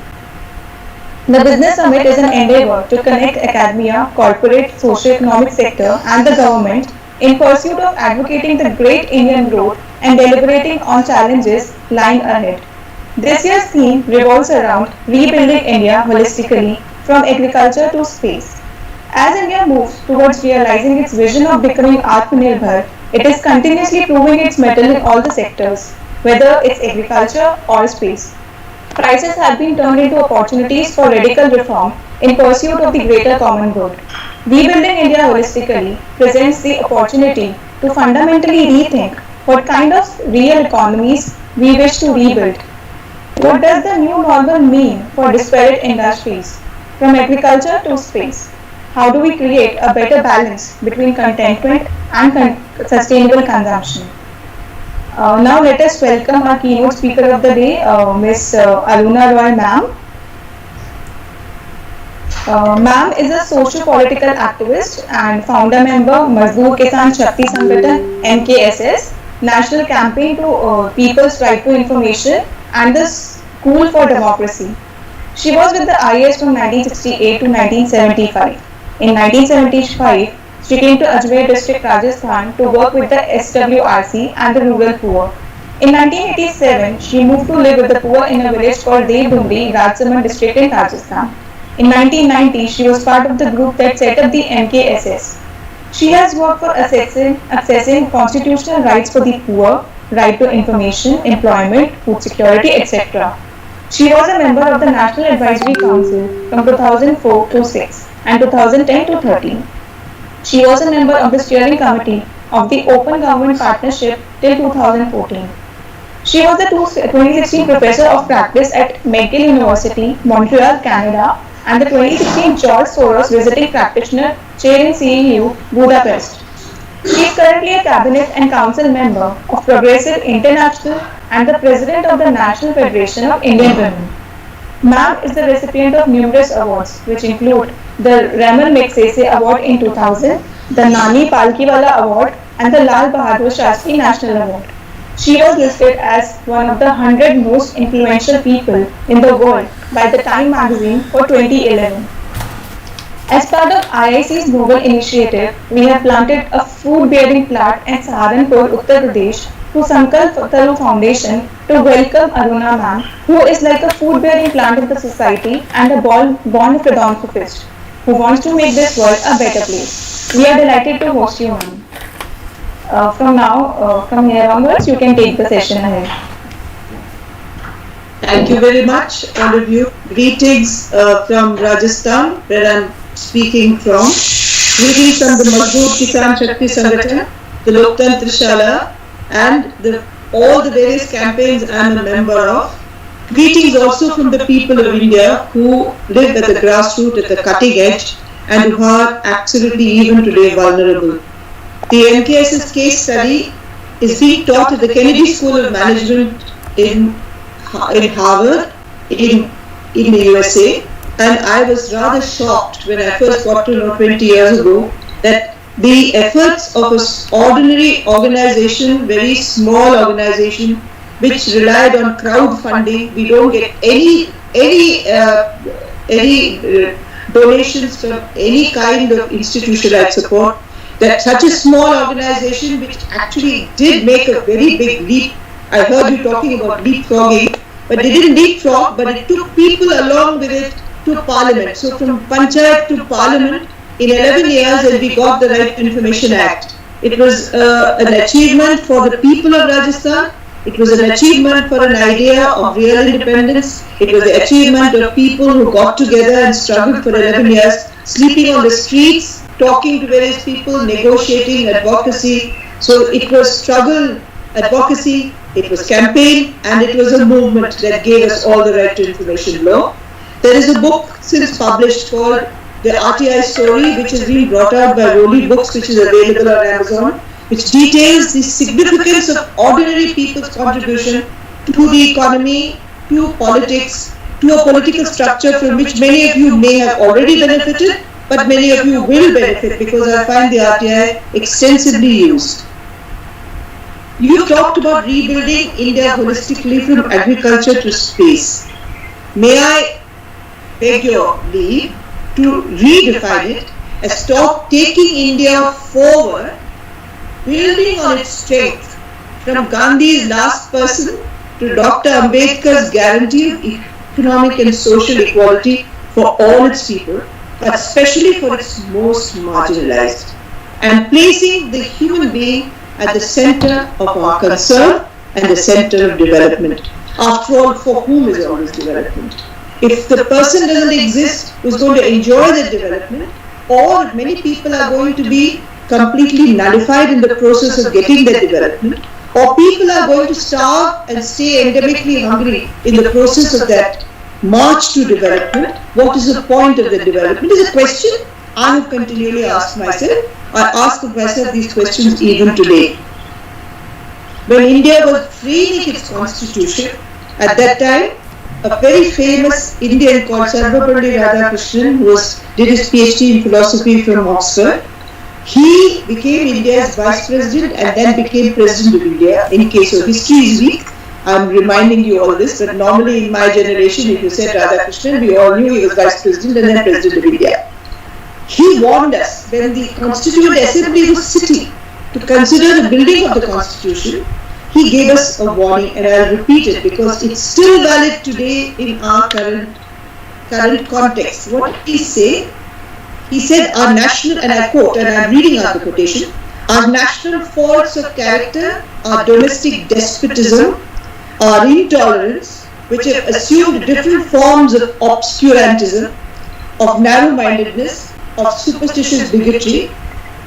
Speaker 1: The Business Summit is an endeavor to connect academia, corporate, socio-economic sector and the government in pursuit of advocating the great Indian growth and deliberating on challenges lying ahead. This year's theme revolves around rebuilding India holistically from agriculture to space. As India moves towards realizing its vision of becoming Atmanirbhar, it is continuously proving its mettle in all the sectors, whether it's agriculture or space. Crises have been turned into opportunities for radical reform in pursuit of the greater common good. Rebuilding India holistically presents the opportunity to fundamentally rethink what kind of real economies we wish to rebuild. What does the new normal mean for disparate industries, from agriculture to space? How do we create a better balance between contentment and sustainable consumption? Now let us welcome our keynote speaker of the day, Ms. Aruna Roy ma'am. Ma'am is a socio-political activist and founder member Mazdoor Kisan Shakti Sangathan MKSS, National Campaign to People's Right to Information and the School for Democracy. She was with the IAS from 1968 to 1975. In 1975, she came to Ajmer district, Rajasthan to work with the SWRC and the rural poor. In 1987, she moved to live with the poor in a village called Devdumri, Rajsamand district in Rajasthan. In 1990, she was part of the group that set up the MKSS. She has worked for accessing constitutional rights for the poor, right to information, employment, food security, etc. She was a member of the National Advisory Council from 2004 to 6 and 2010 to 13. She was a member of the steering committee of the Open Government Partnership till 2014. She was the 2016 Professor of Practice at McGill University, Montreal, Canada, and the 2016 George Soros Visiting Practitioner Chair in CEU, Budapest. She is currently a Cabinet and Council member of Progressive International and the President of the National Federation of Indian Women. Ma'am is the recipient of numerous awards, which include the Raman Magsaysay Award in 2000, the Nani Palkiwala Award, and the Lal Bahadur Shastri National Award. She was listed as one of the 100 most influential people in the world by the Time magazine for 2011. As part of IIC's Global Initiative, we have planted a food-bearing plant at Saharanpur, Uttar Pradesh through Sankalp Taru Foundation to welcome Aruna ma'am, who is like a food-bearing plant in the society and a born philanthropist who wants to make this world a better place. We are delighted to host you, ma'am. From here onwards, you can take the session ahead.
Speaker 5: Thank you very much, all of you. Greetings from Rajasthan, where I'm speaking from. Greetings from the Mazdoor Kisan Shakti Sangathan, the Loktantra Shala, and all the various campaigns I'm a member of. Greetings also from the people of India who live at the grassroots, at the cutting edge, and who are absolutely even today vulnerable. The MKS's case study is being taught at the Kennedy School of Management in Harvard, in the USA, and I was rather shocked when I first got to know 20 years ago that the efforts of an ordinary organization, very small organization, which relied on crowdfunding, we don't get any donations from any kind of institutionalized support, that such a small organization which actually did make a very big leap. I heard you talking about leapfrogging, but they didn't leapfrog, but it took people along with it to Parliament. So from Panchayat to Parliament in 11 years, and we got the Right to Information Act. It was an achievement for the people of Rajasthan. It was an achievement for an idea of real independence. It was the achievement of people who got together and struggled for 11 years, sleeping on the streets, talking to various people, negotiating, advocacy. So it was struggle, advocacy, it was campaign, and it was a movement that gave us all the right to information law. There is a book since published called The RTI Story, which has been brought out by Rowley Books, which is available on Amazon, which details the significance of ordinary people's contribution to the economy, to politics, to a political structure from which many of you may have already benefited, but many of you will benefit because I find the RTI extensively used. You talked about rebuilding India holistically from agriculture to space. May I beg your leave to redefine it as taking India forward, building on its strength from Gandhi's last person to Dr. Ambedkar's guarantee of economic and social equality for all its people, but especially for its most marginalized, and placing the human being at the center of our concern and the center of development. After all, for whom is all this development? If the person doesn't exist who's going to enjoy that development, or many people are going to be completely nullified in the process of getting that development, or people are going to starve and stay endemically hungry in the process of that march to development, what is the point of the development is a question I have continually asked myself. I ask myself these questions even today. When India was framing its constitution, at that time, a very famous Indian called Sarvapalli Radhakrishnan, who did his PhD in philosophy from Oxford, he became India's vice president and then became president of India. In case of history is weak, I'm reminding you all this, that normally in my generation, if you said Radhakrishnan, we all knew he was vice president and then president of India. He warned us when the Constituent Assembly was sitting to consider the building of the Constitution. He gave us a warning, and I'll repeat it because it's still valid today in our current context. What did he say? He said, our national, and I quote, and I'm reading out the quotation, our national faults of character, our domestic despotism, our intolerance, which have assumed different forms of obscurantism, of narrow-mindedness, of superstitious bigotry,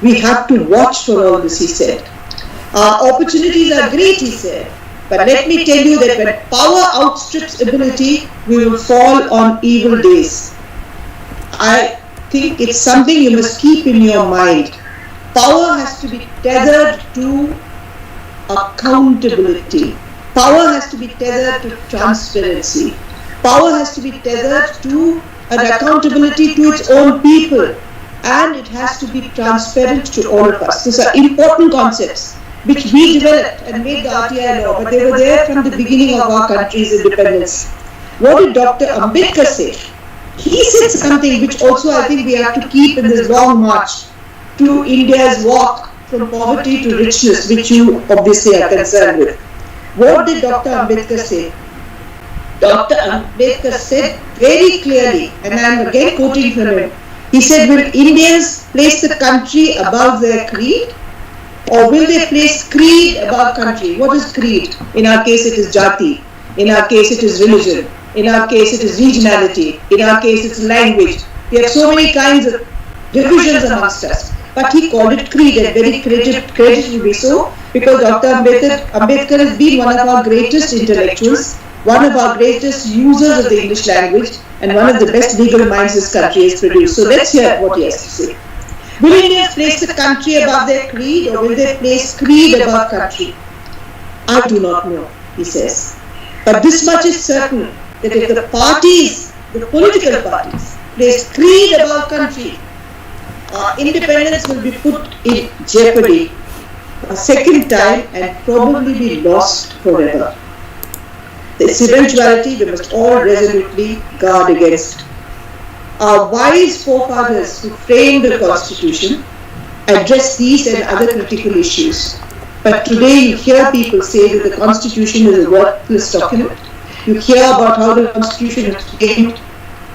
Speaker 5: we have to watch for all this, he said. Our opportunities are great, he said, but let me tell you that when power outstrips ability, we will fall on evil days. I think it's something you must keep in your mind. Power has to be tethered to accountability. Power has to be tethered to transparency. Power has to be tethered to an accountability to its own people. And it has to be transparent to all of us. These are important concepts which we developed and made the RTI law, but they were there from the beginning of our country's independence. What did Dr. Ambedkar say? He said something which also I think we have to keep in this long march to India's walk from poverty to richness, which you obviously are concerned with. What did Dr. Ambedkar say? Dr. Ambedkar said very clearly, and I am again quoting from him, he said, will Indians place the country above their creed? Or will they place creed above country? What is creed? In our case, it is jati. In our case, it is religion. In our case, it is regionality. In our case, it's language. We have so many kinds of divisions amongst us. But he called it creed, and very creditably so, because Dr. Ambedkar has been one of our greatest intellectuals, one of our greatest users of the English language, and one of the best legal minds this country has produced. So let's hear what he has to say. Will Indians place the country above their creed, or will they place creed above country? I do not know, he says. But this much is certain, that if the parties, the political parties, place creed above country, our independence will be put in jeopardy a second time and probably be lost forever. This eventuality we must all resolutely guard against. Our wise forefathers who framed the Constitution addressed these and other critical issues. But today you hear people say that the Constitution is a worthless document. You hear about how the Constitution is framed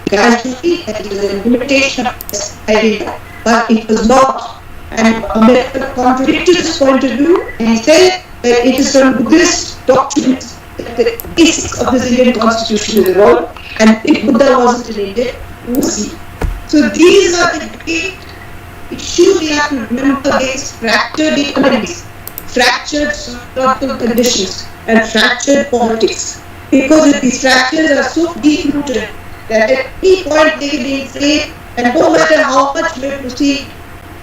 Speaker 5: casually and it is an imitation of this idea. But it was not. And Ambedkar contradicted this point of view, and he said that it is from Buddhist doctrines that the basics of this Indian Constitution is evolved, and if Buddha wasn't in India, who was he? So these are the great issues we have to remember against fractured economies, fractured social conditions, and fractured politics. Because these fractures are so deep-rooted that at any point they can be inflamed, and no matter how much we proceed,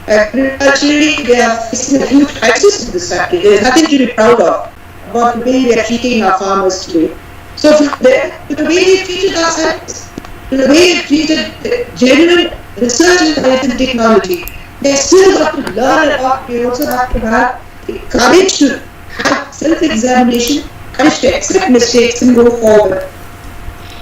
Speaker 5: agriculturally they are facing a huge crisis in this country. There is nothing to be proud of about the way we are treating our farmers today. So to the way we treated our scientists, to the way we treated genuine research in science and technology, they still have to learn a lot. We also have to have the courage to have self-examination, courage to accept mistakes and go forward.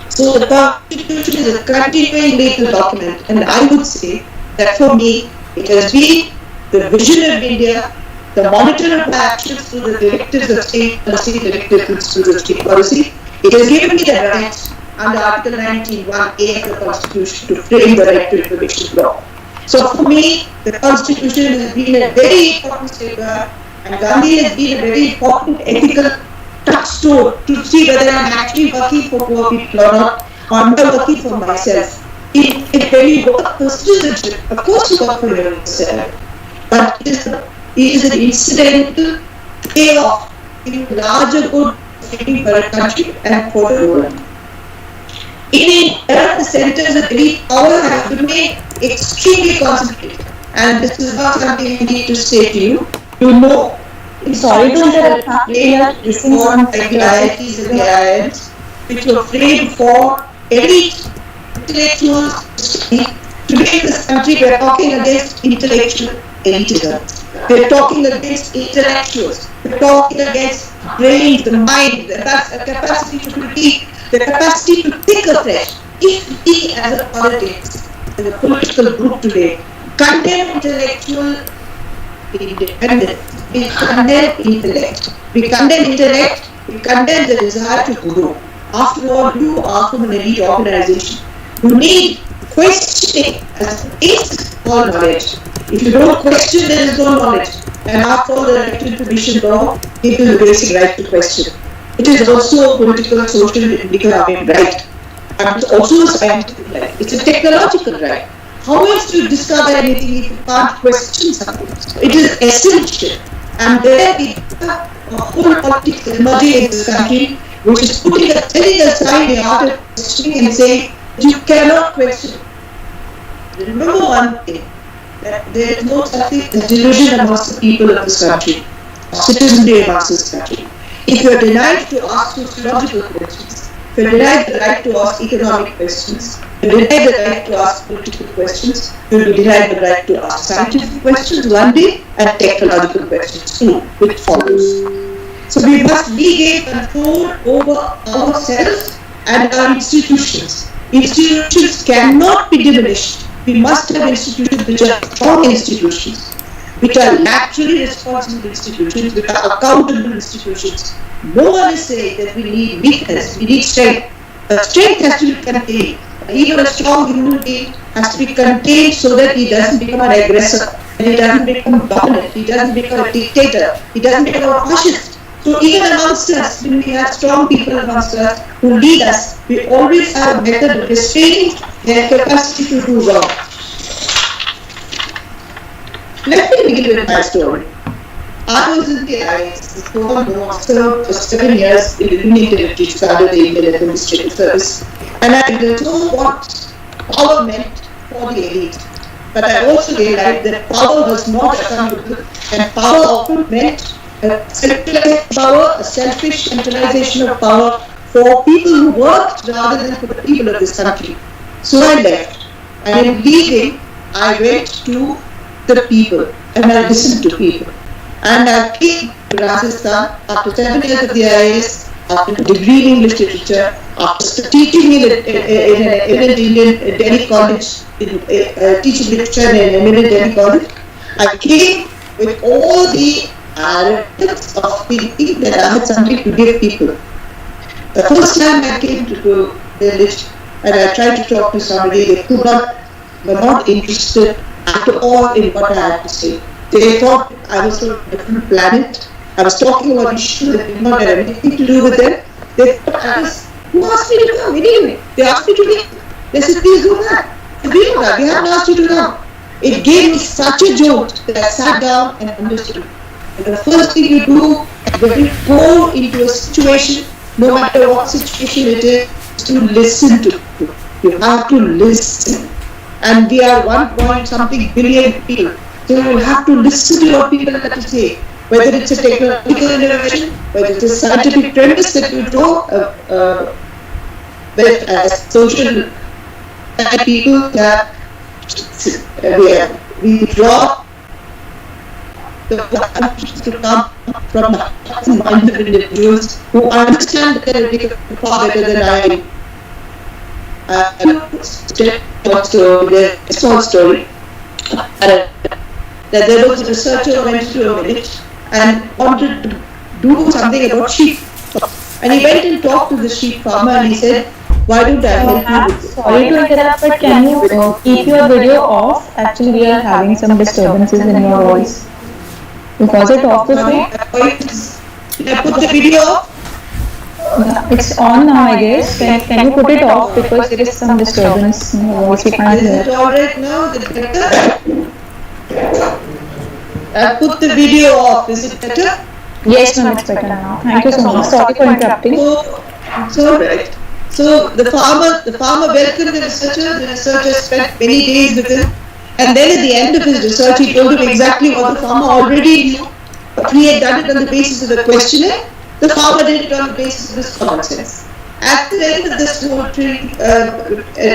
Speaker 5: So the Constitution is a continuing legal document, and I would say that for me, it has been the vision of India, the monitor of my actions through the directives of state policy, directives through the state policy. It has given me the right under Article 19(1)(a) of the Constitution to frame the right to information law. So for me, the Constitution has been a very important safeguard, and Gandhi has been a very important ethical touchstone to see whether I am actually working for poor people or not, or am I working for myself. When you work for citizenship, of course you work for yourself, but it is an incidental payoff in larger good for a country and for the world. In India, the centers of elite power have remained extremely concentrated, and this is not something I need to say to you. You know,
Speaker 1: Sorry to interrupt. We are listening
Speaker 5: reform
Speaker 1: on
Speaker 5: like the IITs and the IIMs, which were framed for elite intellectuals to make this country. We are talking against intellectual elitism. We are talking against intellectuals. We are talking against brains, the mind, the capacity to critique, the capacity to think afresh. If we as a politics, as a political group today, condemn intellectual independence, we condemn intellect. We condemn intellect, we condemn the desire to grow. After all, you are from an elite organization. You need questioning as a basis of all knowledge. If you don't question, there is no knowledge. And after all, the right to information law gives you the basic right to question. It is also a political, social, and economic right. And it's also a scientific right. It's a technological right. How else do you discover anything if you can't question something? It is essential. And there we have a whole politics emerging in this country, which is setting aside the art of questioning and saying you cannot question. Remember one thing, that there is no such thing as delusion amongst the people of this country, citizenry amongst this country. If you are denied to ask sociological questions, if you are denied the right to ask economic questions, if you are denied the right to ask political questions, you will be denied the right to ask scientific questions one day and technological questions too, which follows. So we must regain control over ourselves and our institutions. Institutions cannot be diminished. We must have institutions which are strong institutions, which are naturally responsible institutions, which are accountable institutions. No one is saying that we need weakness, we need strength. Strength has to be contained. Even a strong human being has to be contained so that he doesn't become an aggressor, and he doesn't become dominant, he doesn't become a dictator, he doesn't become a fascist. So even amongst us, when we have strong people amongst us who lead us, we always have a method of restraining their capacity to do wrong. Let me begin with my story. I was in the IIT for 7 years in the Indian territory, started the Indian Administrative Service, and I know what power meant for the elite. But I also realized that power was not accountable, and power often meant a centralized power, a selfish centralization of power for people who worked rather than for the people of this country. So I left, and in leaving, I went to the people, and I listened to people. And I came to Rajasthan after 7 years of the IIS, after a degree in English literature, after teaching in an eminent Indian Delhi college, teaching literature in an eminent Delhi college. I came with all the arrogance of thinking that I had something to give people. The first time I came to the village and I tried to talk to somebody, they were not interested at all in what I had to say. They thought I was from a different planet. I was talking about issues that did not have anything to do with them. They thought I was, who asked me to come anyway? They asked me to leave. They said, please go back. I said, we haven't asked you to come. It gave me such a jolt that I sat down and understood. And the first thing you do when you go into a situation, no matter what situation it is to listen to people. You have to listen. And we are 1 billion people. So you have to listen to what people have to say. Whether it's a technological innovation, whether it's a scientific premise that you draw, but as social people that we draw the values to come from minded individuals who understand that they are far better than I. A small story. That there was a researcher who went to a village and wanted to do something about sheep. And he went and talked to the sheep farmer and he said, why don't I help you with this?
Speaker 1: Sorry to interrupt, but can you keep your video off? Actually, we are having some disturbances in your voice. Was it off before?
Speaker 5: Can I put the video off?
Speaker 1: It's on now, I guess. Can you put it off because there is some disturbance in your voice? We can't
Speaker 5: Is
Speaker 1: hear.
Speaker 5: it alright now? Is it better? I put the video off. Is it better?
Speaker 1: Yes, ma'am, it's better now. Thank you so much. Sorry for interrupting.
Speaker 5: So, it's alright. So the farmer welcomed the researcher spent many days with him, and then at the end of his research he told him exactly what the farmer already knew, but he had done it on the basis of a questionnaire. The farmer did it on the basis of his common sense. At the end of this whole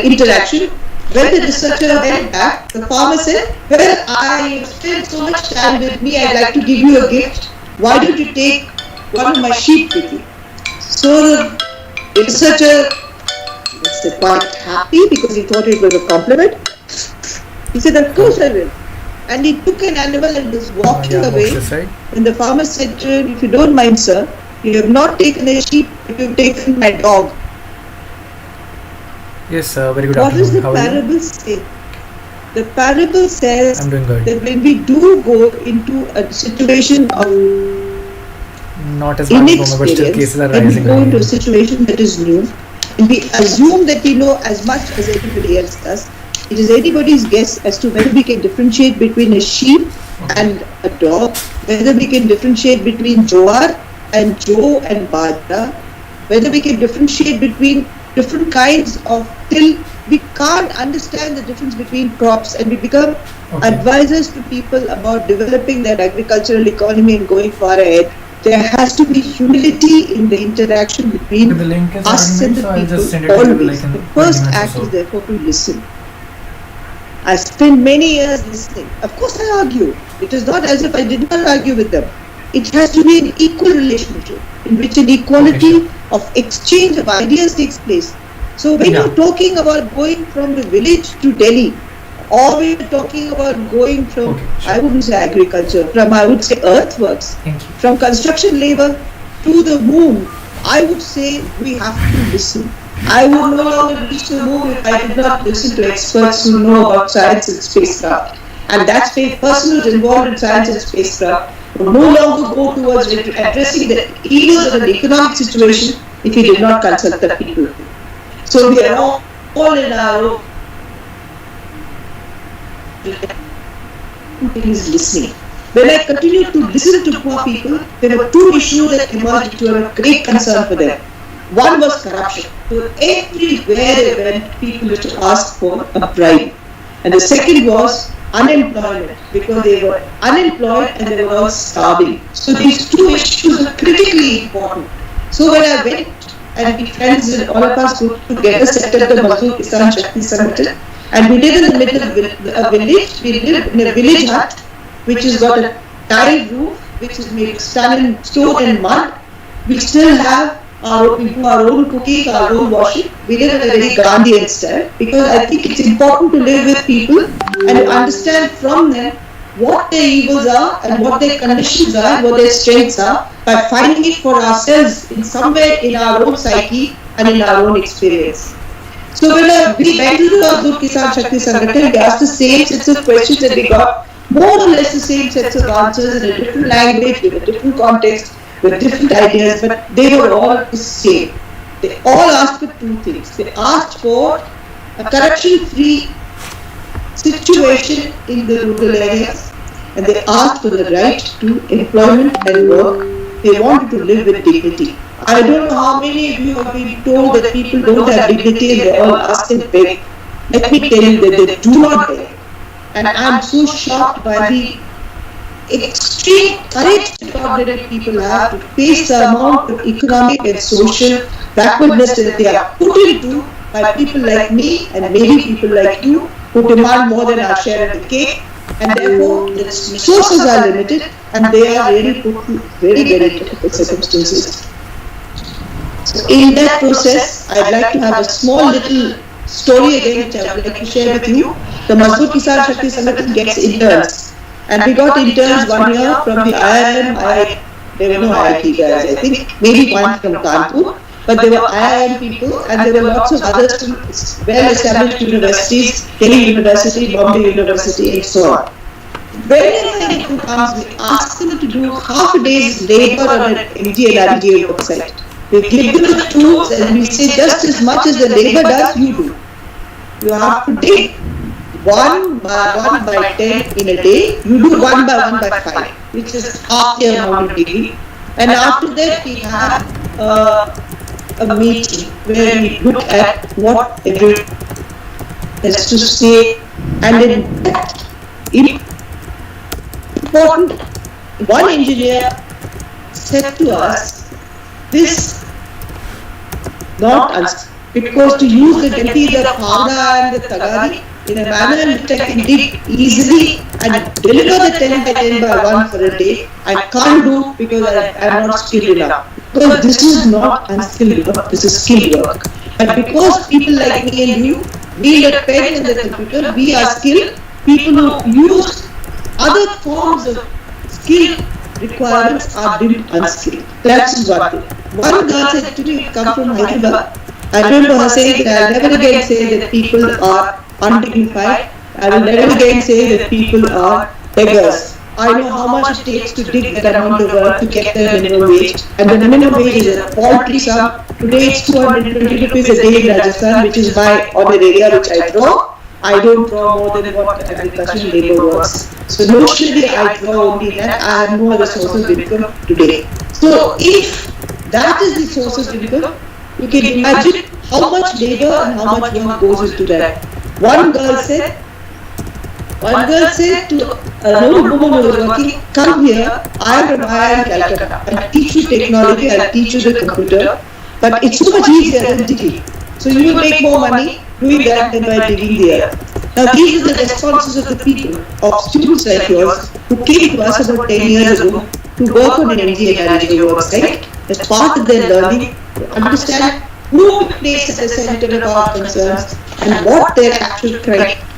Speaker 5: interaction, when the researcher went back, the farmer said, well, I spent so much time with me, I'd like to give you a gift. Why don't you take one of my sheep with you? So the researcher was quite happy because he thought it was a compliment. He said, of course I will. And he took an animal and was walking away. And the farmer said to him, if you don't mind, sir, you have not taken a sheep, but you have taken my dog.
Speaker 6: Yes, very good
Speaker 5: What
Speaker 6: afternoon.
Speaker 5: does the
Speaker 6: How are you?
Speaker 5: parable say? The parable says
Speaker 6: I'm doing good.
Speaker 5: that when we do go into a situation of
Speaker 6: Not as much as but still
Speaker 5: inexperience,
Speaker 6: cases are
Speaker 5: when we
Speaker 6: rising.
Speaker 5: go into a situation that is new, and we assume that we know as much as anybody else does, it is anybody's guess as to whether we can differentiate between a sheep and a dog, whether we can differentiate between Jowar and Joe and Bajra, whether we can differentiate between different kinds of till we can't understand the difference between crops, and we become advisors to people about developing their agricultural economy and going far ahead. There has to be humility in the interaction between
Speaker 6: The link is
Speaker 5: us and
Speaker 6: already made,
Speaker 5: the
Speaker 6: so I'll
Speaker 5: people.
Speaker 6: just send it to you
Speaker 5: Always.
Speaker 6: like in
Speaker 5: The
Speaker 6: 20
Speaker 5: first
Speaker 6: minutes or
Speaker 5: act
Speaker 6: so.
Speaker 5: is therefore to listen. I spent many years listening. Of course I argue. It is not as if I did not argue with them. It has to be an equal relationship in which an equality of exchange of ideas takes place. So when you're talking about going from the village to Delhi, or when you're talking about going from, I wouldn't say agriculture, I would say earthworks,
Speaker 6: Thank you.
Speaker 5: from construction labor to the moon, I would say we have to listen. I would no longer reach the moon if I did not listen to experts who know about science and spacecraft. And that's a person who's involved in science and spacecraft would no longer go towards addressing the evils of an economic situation if he did not consult the people. So we are all in our own. Is listening. When I continued to listen to poor people, there were two issues that emerged which were of great concern for them. One was corruption. So everywhere they went, people used to ask for a bribe. And the second was unemployment, because they were unemployed and they were all starving. So these two issues are critically important. So when I went and we friends and all of us got together, set up the Mazdoor Kisan Shakti Sangathan, and we live in the middle of a village. We live in a village hut which has got a tiled roof, which is made of stone and mud. We still have we do our own cooking, our own washing. We live in a very Gandhian style, because I think it's important to live with people and to understand from them what their evils are and what their conditions are, what their strengths are, by finding it for ourselves in somewhere in our own psyche and in our own experience. So when we went to the Mazdoor Kisan Shakti Sangathan, we asked the same sets of questions and we got more or less the same sets of answers in a different language, with a different context, with different ideas, but they were all the same. They all asked for two things. They asked for a corruption-free situation in the rural areas, and they asked for the right to employment and work. They wanted to live with dignity. I don't know how many of you have been told that people don't have dignity and they all ask and beg. Let me tell you that they do not beg. And I'm so shocked by the extreme courage that ordinary people have to face the amount of economic and social backwardness that they are put into by people like me and maybe people like you who demand more than our share of the cake, and therefore the resources are limited and they are really put to very, very difficult circumstances. So in that process, I'd like to have a small little story again which I would like to share with you. The Mazdoor Kisan Shakti Sangathan gets interns, and we got interns 1 year from the IIM. There were no IIT guys, I think, maybe one from Kanpur, but there were IIM people and there were lots of other well-established universities, Delhi University, Bombay University, and so on. Whenever anyone comes, we ask them to do half a day's labor on an MGNRGA website. We give them the tools and we say just as much as the labor does, you do. You have to dig 1 by 10 in a day. You do 1 by 1 by 5, which is half the amount of digging. And after that, we have a meeting where we look at what everyone has to say, and in that important, one engineer said to us, this not because to use the Delhi, the Bhavna and the Tagari in a manner which I can dig easily and deliver the 10 by 10 by 1 for a day, I can't do because I am not skilled enough. Because this is not unskilled work, this is skilled work. And because people like me and you, we at pen and the computer, we are skilled. People who use other forms of skill requirements are deemed unskilled. That's one thing. One girl said to me, come from Hyderabad. I remember her saying that I'll never again say that people are undignified. I will never again say that people are beggars. I know how much it takes to dig that amount of work to get the minimum wage. And the minimum wage is a paltry sum. Today it's 220 rupees a day in Rajasthan, which is my on the area which I draw. I don't draw more than what agricultural labor works. So notionally I draw only that. I have no other sources of income today. So if that is the source of income, you can imagine how much labor and how much work goes into that. One girl said to another woman who was working, come here, I am from IIM Calcutta, I'll teach you technology, I'll teach you the computer, but it's so much easier than digging. So you will make more money doing that than by digging the earth. Now these are the responses of the people, of students like yours, who came to us about 10 years ago to work on an MG and RG website as part of their learning to understand who we place at the center of our concerns and what their actual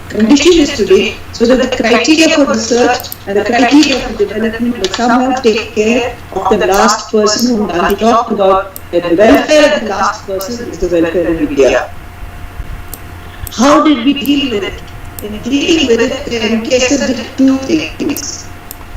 Speaker 5: condition is today, so that the criteria for research and the criteria for development will somehow take care of the last person whom Gandhi talked about, that the welfare of the last person is the welfare of India. How did we deal with it? In dealing with it, in case of the two things.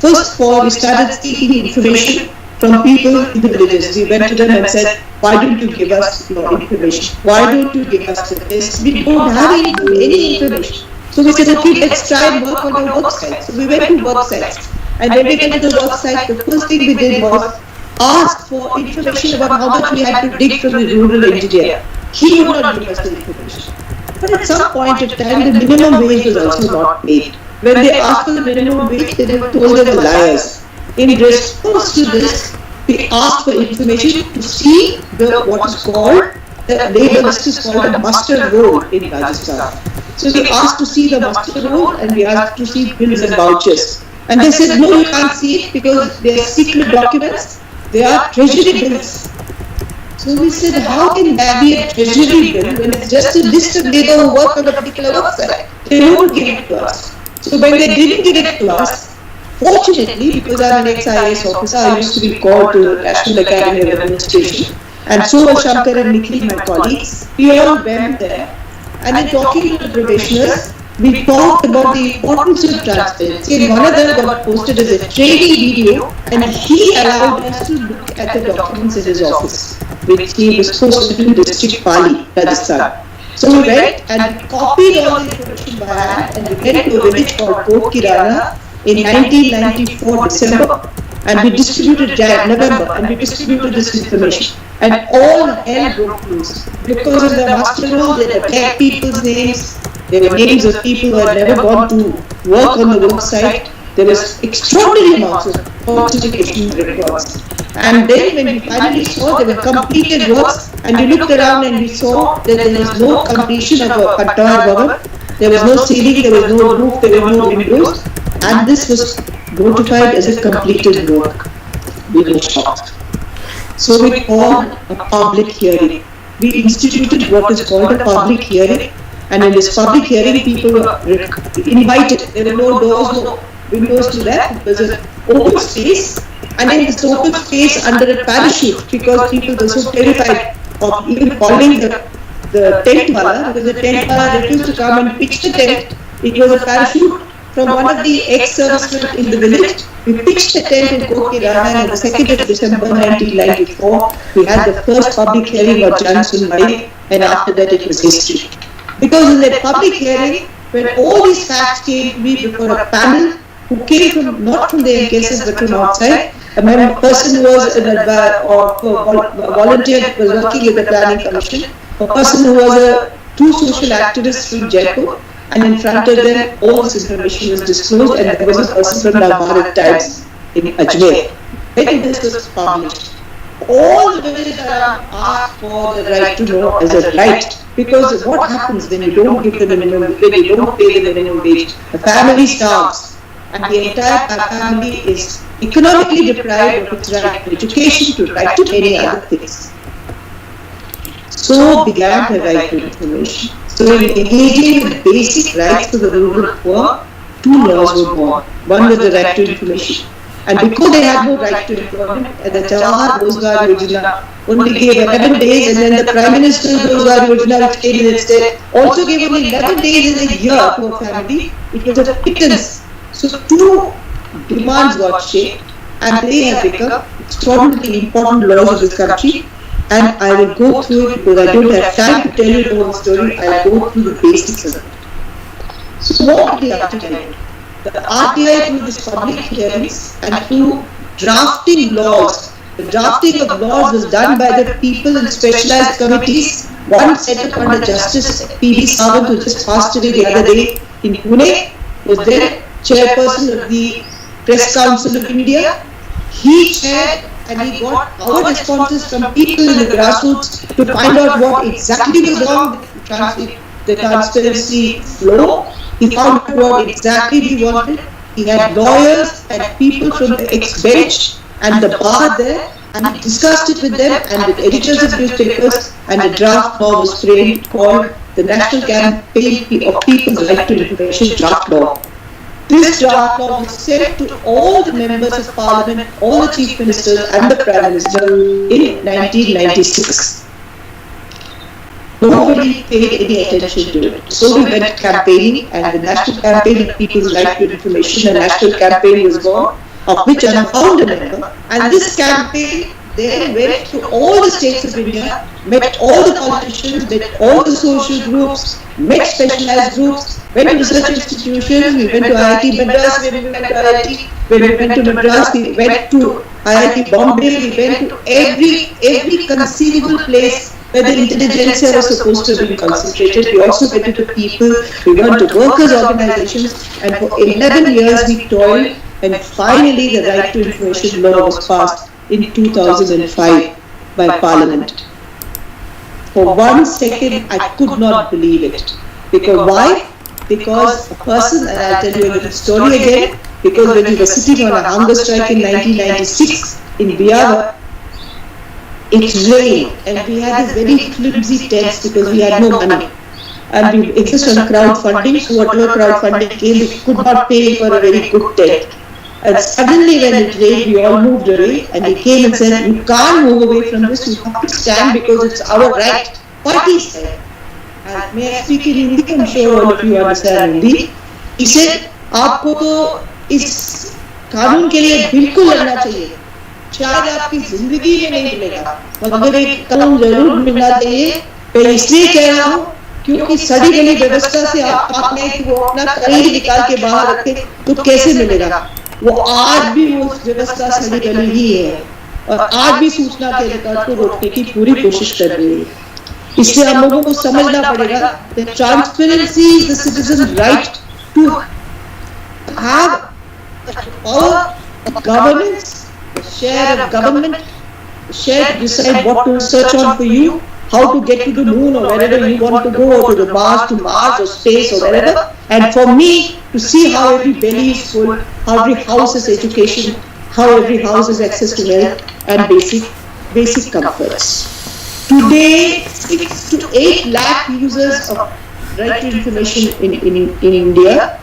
Speaker 5: first of all, we started seeking information from people in the villages. We went to them and said, why don't you give us your information? Why don't you give us this? We don't have any information. So we said, okay, let's try and work on your website. So we went to websites. And when we went to the website, the first thing we did was ask for information about how much we had to dig from the rural engineer. He would not give us the information. But at some point of time, the minimum wage was also not paid. When they asked for the minimum wage, they were told they were liars. In response to this, we asked for information to see what is called, the labor list is called a muster roll in Rajasthan. So we asked to see the muster roll and we asked to see bills and vouchers. And they said, no, you can't see it because they are secret documents. They are treasury bills. So we said, how can that be a treasury bill when it's just a list of labor who work on a particular website? They won't give it to us. So when they didn't give it to us, fortunately, because I'm an ex-IAS officer, I used to be called to the National Academy of Administration. And so were Shankar and Nikhil, my colleagues. We all went there. And in talking to the probationers, we talked about the importance of transparency. And one of them got posted as a training video, and he allowed us to look at the documents in his office, which he was supposed to do in District Pali, Rajasthan. So we went and we copied all the information by hand, and we went to a village called Port Kirana in 1994 December, and we distributed November, and we distributed this information. And all hell broke loose. Because of the master roll, there were dead people's names, there were names of people who had never gone to work on the website. There was extraordinary amounts of falsification records. And then when we finally saw there were completed works, and we looked around and we saw that there was no completion of a Kattar Bhavan, there was no ceiling, there was no roof, there were no windows, and this was notified as a completed work. We were shocked. So we called a public hearing. We instituted what is called a public hearing, and in this public hearing people were invited. There were no doors, no windows to that. It was an open space, and in this open space under a parachute, because people were so terrified of even calling the tent wala, because the tent wala refused to come and pitch the tent. It was a parachute from one of the ex-servicemen in the village. We pitched the tent in Kokirana, and on the 2nd of December 1994, we had the first public hearing of Jan Sunmai, and after that it was history. Because in that public hearing, when all these facts came to me before a panel who came from, not from the NKSS but from outside, a person who was a volunteer who was working with the Planning Commission, a person who was two social activists from Jaipur, and in front of them all this information was disclosed, and there was a person from Navbharat Times in Ajmer. When this was published, all the villages around asked for the right to know as a right, because what happens when you don't give the minimum wage, you don't pay the minimum wage, the family starves, and the entire family is economically deprived of its right to education, to right to many other things. So began the right to information. So in engaging with basic rights of the rural poor, two laws were born. One was the right to information. And because they had no right to employment, the Jawahar Rozgar Yojana only gave 11 days, and then the Prime Minister's Rozgar Yojana, which came in instead, also gave only 11 days in a year to a family. It was a pittance. So two demands got shaped, and they have become extraordinarily important laws of this country. And I will go through it because I don't have time to tell you the whole story. I will go through the basics of it. So what did the RTI do? The RTI through these public hearings and through drafting laws. The drafting of laws was done by the people in specialized committees. One set up under Justice P.V. Sawant, who just passed away the other day in Pune, was then chairperson of the Press Council of India. He chaired, and he got our responses from people in the grassroots to find out what exactly was wrong with the transparency flow. He found out what exactly he wanted. He had lawyers and people from the ex-bench and the bar there, and he discussed it with them and with editors of newspapers, and a draft law was framed called the National Campaign of People's Right to Information Draft Law. This draft law was sent to all the members of parliament, all the chief ministers and the prime minister in 1996. Nobody paid any attention to it. So we went campaigning, and the National Campaign of People's Right to Information, a national campaign was born. of which I am a founder member. And this campaign then went to all the states of India, met all the politicians, met all the social groups, met specialized groups, went to research institutions, we went to IIT Madras, when we went to IIT, when we went to Madras, we went to IIT Bombay, we went to every conceivable place where the intelligentsia was supposed to be concentrated. We also went to the people, we went to workers' organizations, and for 11 years we toiled, and finally the Right to Information Law was passed in 2005 by Parliament. For 1 second, I could not believe it. Because why? Because a person, and I'll tell you a little story again, because when we were sitting on a hunger strike in 1996 in Biawar, it rained and we had this very flimsy tents because we had no money. And we insisted on crowdfunding, so whatever crowdfunding came, we could not pay for a very good tent. And suddenly when it rained, we all moved away, and he came and said, you can't move away from this, you have to stand because it's our right. What he said, and may I speak in Hindi, I'm sure all of you understand Hindi. He said, आपको तो इस कानून के लिए बिल्कुल लड़ना चाहिए, शायद आपकी जिंदगी में नहीं मिलेगा, मगर एक कानून जरूर मिलना चाहिए। मैं इसलिए कह रहा हूँ क्योंकि सड़ी गली व्यवस्था से आप में कि वो अपना करीब निकाल के बाहर रखे तो कैसे मिलेगा। वो आज भी वो व्यवस्था सड़ी गली ही है और आज भी सूचना के अधिकार को रोकने की पूरी कोशिश कर रही है। इससे हम लोगों को समझना पड़ेगा that transparency is the citizen's right to have power of governance, a share of government, a share to decide what to search on for you, how to get to the moon or wherever you want to go, or to Mars or space or wherever. And for me to see how every belly is full, how every house has education, how every house has access to health and basic comforts. Today, 6 to 8 lakh users of Right to Information in India.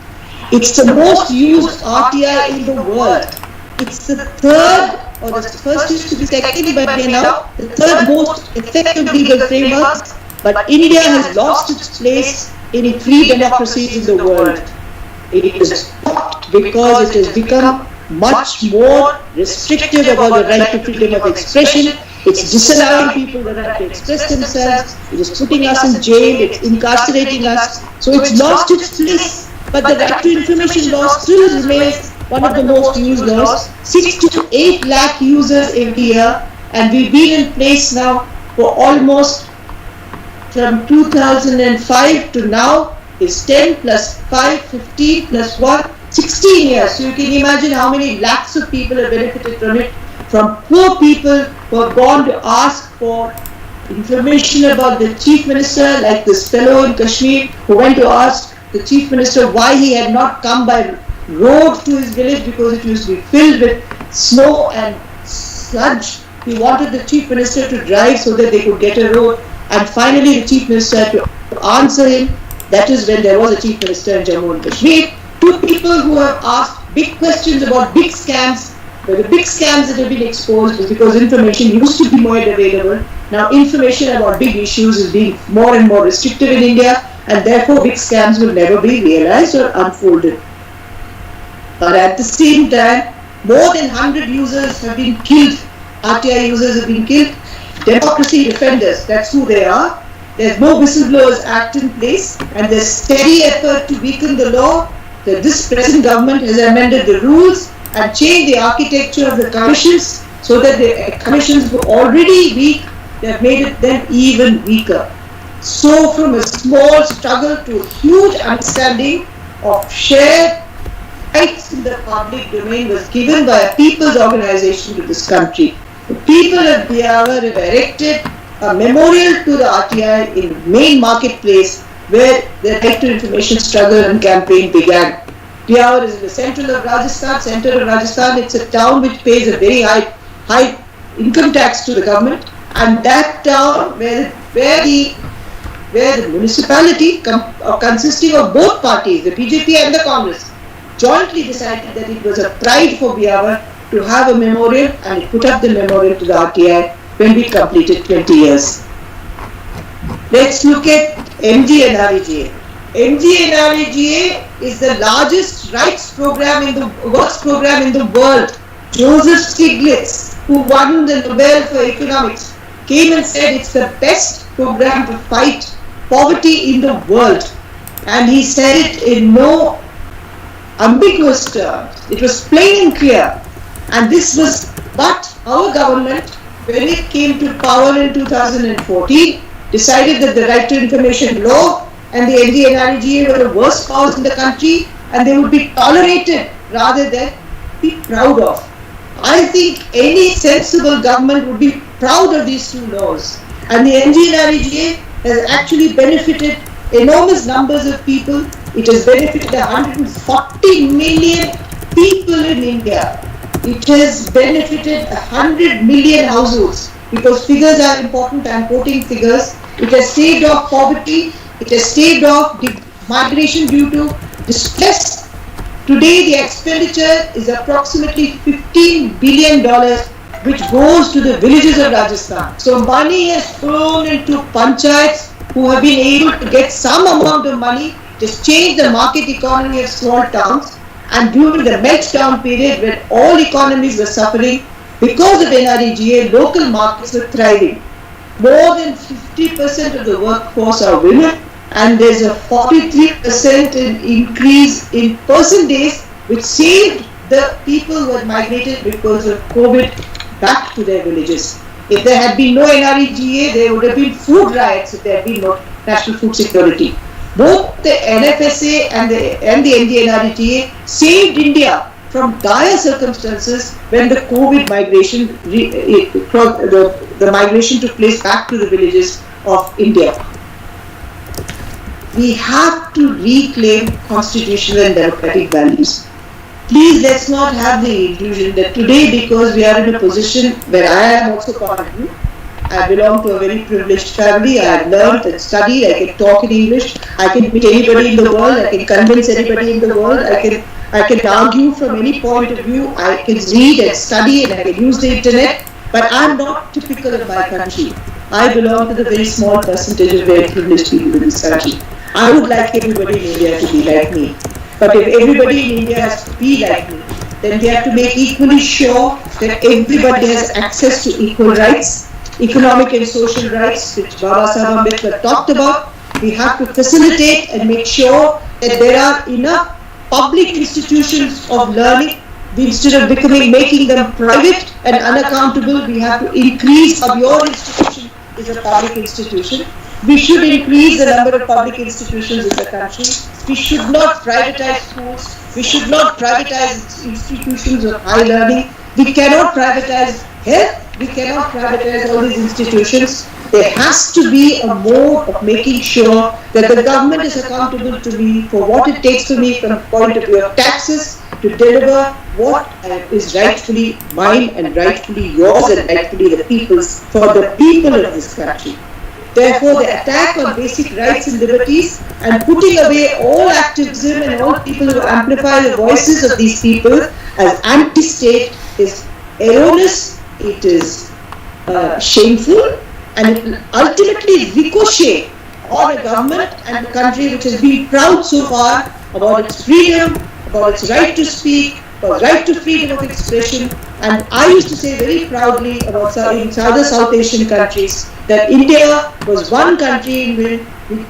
Speaker 5: It's the most used RTI in the world. It's the third, or the first used to be second, but we are now the third most effective legal framework. But India has lost its place in free democracies in the world. It is stopped because it has become much more restrictive about the right to freedom of expression. It's disallowing people the right to express themselves. It is putting us in jail. It's incarcerating us. So it's lost its place. But the Right to Information Law still remains one of the most used laws. 6 to 8 lakh users every year, and we've been in place now for almost from 2005 to now is 10 plus 5, 15 plus 1, 16 years. So you can imagine how many lakhs of people have benefited from it. From poor people who have gone to ask for information about the Chief Minister, like this fellow in Kashmir who went to ask the Chief Minister why he had not come by road to his village because it used to be filled with snow and sludge. He wanted the Chief Minister to drive so that they could get a road, and finally the Chief Minister had to answer him. That is when there was a Chief Minister in Jammu and Kashmir. Two people who have asked big questions about big scams. But the big scams that have been exposed is because information used to be more available. Now information about big issues is being more and more restrictive in India, and therefore big scams will never be realized or unfolded. But at the same time, more than 100 users have been killed. RTI users have been killed. Democracy defenders, that's who they are. There's no Whistleblowers Act in place, and there's steady effort to weaken the law. That this present government has amended the rules and changed the architecture of the commissions so that the commissions were already weak, they have made it then even weaker. So from a small struggle to a huge understanding of shared rights in the public domain was given by a people's organization to this country. The people of Biawar have erected a memorial to the RTI in main marketplace where the Right to Information struggle and campaign began. Biawar is in the center of Rajasthan. It's a town which pays a very high income tax to the government, and that town where the municipality consisting of both parties, the BJP and the Congress, jointly decided that it was a pride for Biawar to have a memorial, and it put up the memorial to the RTI when we completed 20 years. Let's look at MG and REGA. MGNREGA is the largest works program in the world. Joseph Stiglitz, who won the Nobel for economics, came and said it's the best program to fight poverty in the world. And he said it in no ambiguous terms. It was plain and clear. And but our government, when it came to power in 2014, decided that the Right to Information Law and the MGNREGA were the worst powers in the country, and they would be tolerated rather than be proud of. I think any sensible government would be proud of these two laws. And the MGNREGA has actually benefited enormous numbers of people. It has benefited 140 million people in India. It has benefited 100 million households, because figures are important. I am quoting figures. It has staved off poverty. It has staved off migration due to distress. Today the expenditure is approximately $15 billion, which goes to the villages of Rajasthan. So money has flown into panchayats who have been able to get some amount of money. It has changed the market economy of small towns. And during the meltdown period, when all economies were suffering, because of NREGA, local markets were thriving. More than 50% of the workforce are women, and there's a 43% increase in person days, which saved the people who had migrated because of COVID back to their villages. If there had been no NREGA, there would have been food riots if there had been no national food security. Both the NFSA and the MGNREGA saved India from dire circumstances when the COVID migration, the migration took place back to the villages of India. We have to reclaim constitutional and democratic values. Please, let's not have the illusion that today, because we are in a position where I am also part of you, I belong to a very privileged family. I have learned and studied. I can talk in English. I can meet anybody in the world. I can convince anybody in the world. I can argue from any point of view. I can read and study, and I can use the internet. But I am not typical of my country. I belong to the very small percentage of very privileged people in this country. I would like everybody in India to be like me. But if everybody in India has to be like me, then we have to make equally sure that everybody has access to equal rights, economic and social rights, which Baba Saheb Ambedkar talked about. We have to facilitate and make sure that there are enough public institutions of learning. Instead of making them private and unaccountable, we have to increase. Your institution is a public institution. We should increase the number of public institutions in the country. We should not privatize schools. We should not privatize institutions of high learning. We cannot privatize health. We cannot privatize all these institutions. There has to be a mode of making sure that the government is accountable to me for what it takes for me from the point of view of taxes to deliver what is rightfully mine and rightfully yours and rightfully the people's, for the people of this country. Therefore, the attack on basic rights and liberties and putting away all activism and all people who amplify the voices of these people as anti-state is erroneous, it is shameful, and it will ultimately ricochet on a government and a country which has been proud so far about its freedom, about its right to speak, about right to freedom of expression. And I used to say very proudly about in other South Asian countries that India was one country in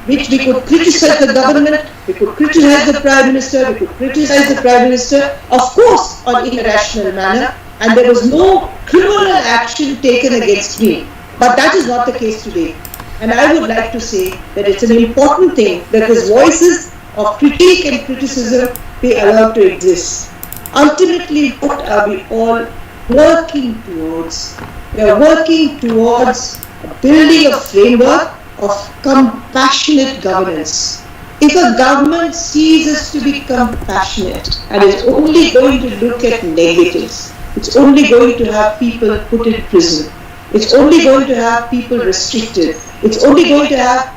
Speaker 5: which we could criticize the government, we could criticize the Prime Minister, we could criticize the Prime Minister, of course on in a rational manner, and there was no criminal action taken against me. But that is not the case today. And I would like to say that it's an important thing that these voices of critique and criticism be allowed to exist. Ultimately, what are we all working towards? We are working towards building a framework of compassionate governance. If a government ceases to be compassionate and is only going to look at negatives, it's only going to have people put in prison, it's only going to have people restricted, it's only going to have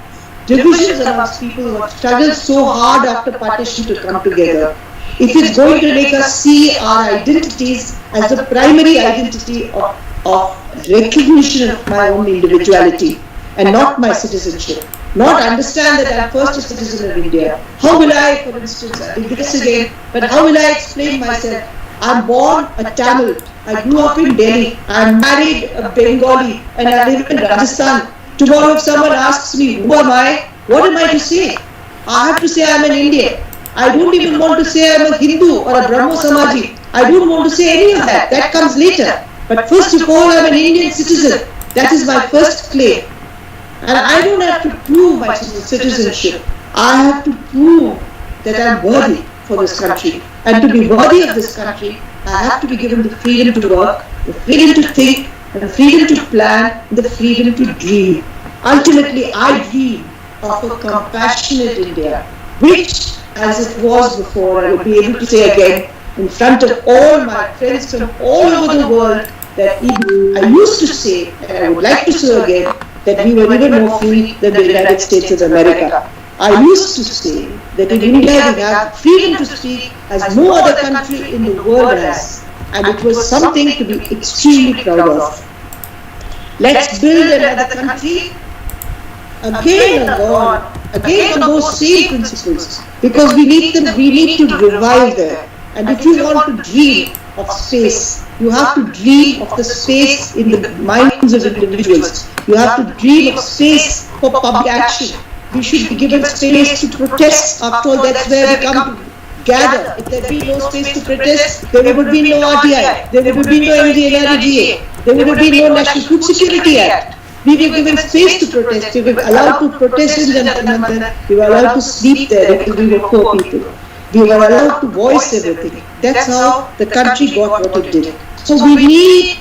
Speaker 5: divisions amongst people who have struggled so hard after partition to come together. If it's going to make us see our identities as the primary identity of recognition of my own individuality, and not my citizenship. Not understand that I'm first a citizen of India. How will I, for instance, I did this again, but how will I explain myself? I'm born a Tamil. I grew up in Delhi. I'm married a Bengali and I live in Rajasthan. Tomorrow if someone asks me, who am I? What am I to say? I have to say I'm an Indian. I don't even want to say I'm a Hindu or a Brahmo Samaji. I don't want to say any of that. That comes later. But first of all, I'm an Indian citizen. That is my first claim. And I don't have to prove my citizenship. I have to prove that I'm worthy for this country. And to be worthy of this country, I have to be given the freedom to work, the freedom to think, and the freedom to plan, and the freedom to dream. Ultimately, I dream of a compassionate India, which, as it was before, I will be able to say again, in front of all my friends from all over the world, that I used to say, and I would like to say again, that we were even more free than the United States of America. I used to say that in India we have freedom to speak as no other country in the world has, and it was something to be extremely proud of. Let's build another country again on those same principles, because we need to revive them. And if you want to dream of space, you have to dream of the space in the minds of individuals. You have to dream of space for public action. We should be given space to protest. After all, that's where we come to gather. If there be no space to protest, there would be no RTI, there would be no NDA, there would be no National Food Security Act. We were given space to protest. We were allowed to protest in Jantar Mantar. We were allowed to sleep there because we were poor people. We were allowed to voice everything. That's how the country got what it did. So we need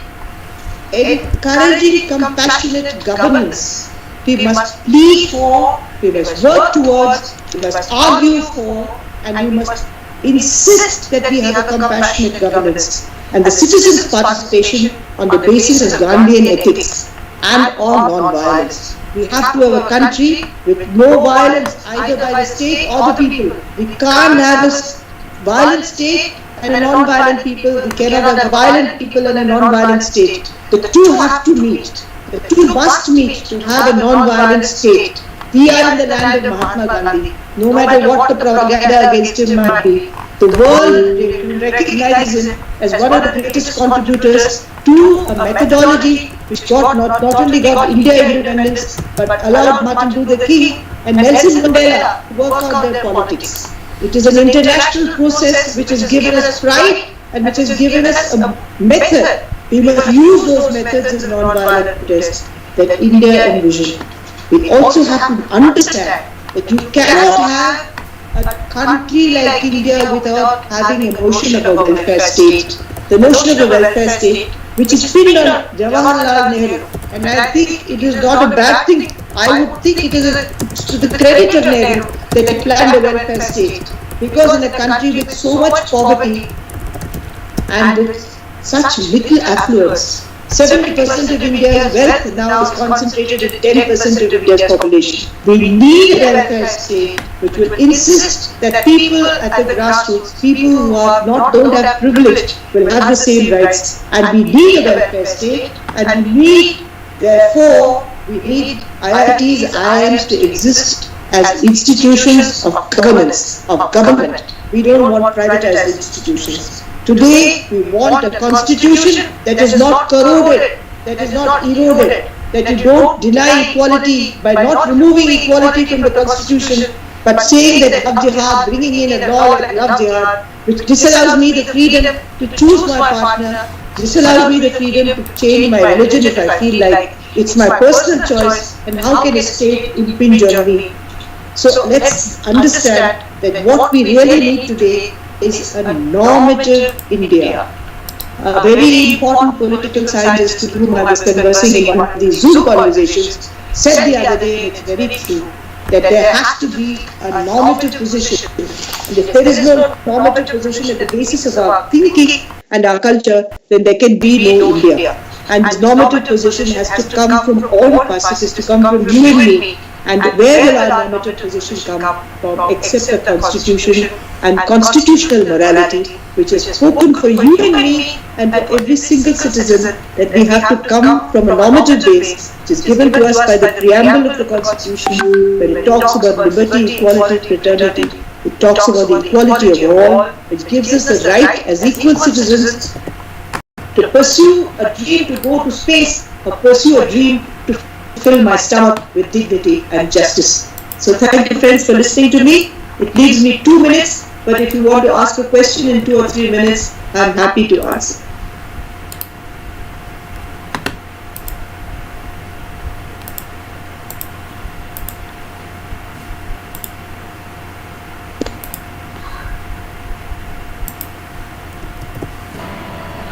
Speaker 5: encouraging compassionate governance. We must plead for, we must work towards, we must argue for, and we must insist that we have a compassionate governance. And the citizens' participation on the basis of Gandhian ethics and on non-violence. We have to have a country with no violence either by the state or the people. We can't have a violent state and a non-violent people. We cannot have violent people and a non-violent state. The two have to meet. The two must meet to have a non-violent state. We are in the land of Mahatma Gandhi. No matter what the propaganda against him might be, the world recognizes him as one of the greatest contributors to a methodology which not only got India independence, but allowed Martin Luther King and Nelson Mandela to work out their politics. It is an international process which has given us pride and which has given us a method. We must use those methods as non-violent protest that India envisioned. We also have to understand that you cannot have a country like India without having a notion of a welfare state. The notion of a welfare state, which is pinned on Jawaharlal Nehru, and I think it is not a bad thing. I would think it is to the credit of Nehru that he planned a welfare state, because in a country with so much poverty and with such little affluence, 70% of India's wealth now is concentrated in 10% of India's population. We need a welfare state which will insist that people at the grassroots, people who don't have privilege, will have the same rights. And we need a welfare state, and therefore, we need IITs, IIMs to exist as institutions of governance, of government. We don't want privatized institutions. Today, we want a constitution that is not corroded, that is not eroded, that you don't deny equality by not removing equality from the constitution, but saying that love jihad, bringing in a law like love jihad, which disallows me the freedom to choose my partner, disallows me the freedom to change my religion if I feel like it's my personal choice, and how can a state impinge on me? So let's understand that what we really need today is a normative India. A very important political scientist with whom I was conversing in one of these Zoom conversations said the other day, and it's very true, that there has to be a normative position. And if there is no normative position at the basis of our thinking and our culture, then there can be no India. And this normative position has to come from all of us. It has to come from you and me. And where will our normative position come from except the Constitution and constitutional morality, which is spoken for you and me and for every single citizen, that we have to come from a normative base which is given to us by the preamble of the Constitution, where it talks about liberty, equality, fraternity. It talks about the equality of all, which gives us the right as equal citizens to pursue a dream to go to space or pursue a dream to fill my stomach with dignity and justice. So thank you friends for listening to me. It leaves me 2 minutes, but if you want to ask a question in 2 or 3 minutes, I am happy to answer.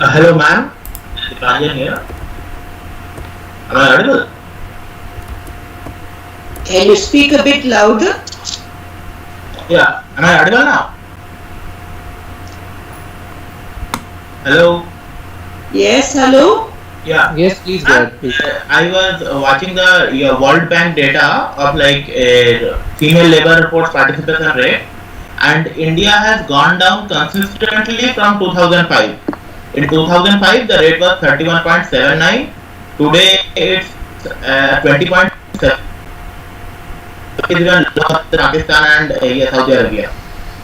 Speaker 7: Hello ma'am, Dipanjan here. Am I audible?
Speaker 5: Can you speak a bit louder?
Speaker 7: Yeah, am I audible now? Hello?
Speaker 5: Yes, hello?
Speaker 7: Yeah.
Speaker 3: Yes, please go ahead, please.
Speaker 7: I was watching the World Bank data of like female labor force participation rate, and India has gone down consistently from 2005. In 2005, the rate was 31.79. Today, it's 20.7. It's even lower than Pakistan and Saudi Arabia.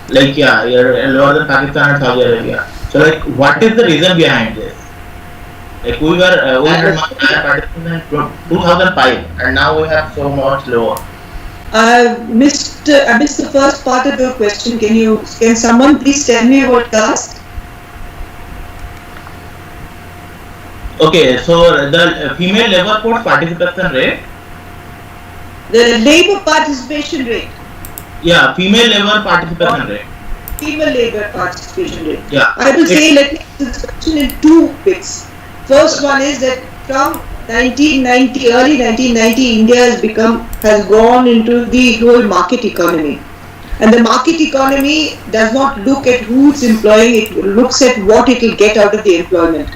Speaker 7: Like, lower than Pakistan and Saudi Arabia. So, like, what is the reason behind this? Like, we had much higher participants in 2005, and now we have so much lower.
Speaker 5: I missed the first part of your question. Can someone please tell me what you asked?
Speaker 7: Okay, so the female labor force participation rate.
Speaker 5: The labor participation rate.
Speaker 7: Yeah, female labor participation rate.
Speaker 5: Female labor participation rate.
Speaker 7: Yeah.
Speaker 5: I will say, let me answer this question in 2 bits. First one is that from 1990, early 1990, India has gone into the whole market economy. And the market economy does not look at who it's employing, it looks at what it will get out of the employment.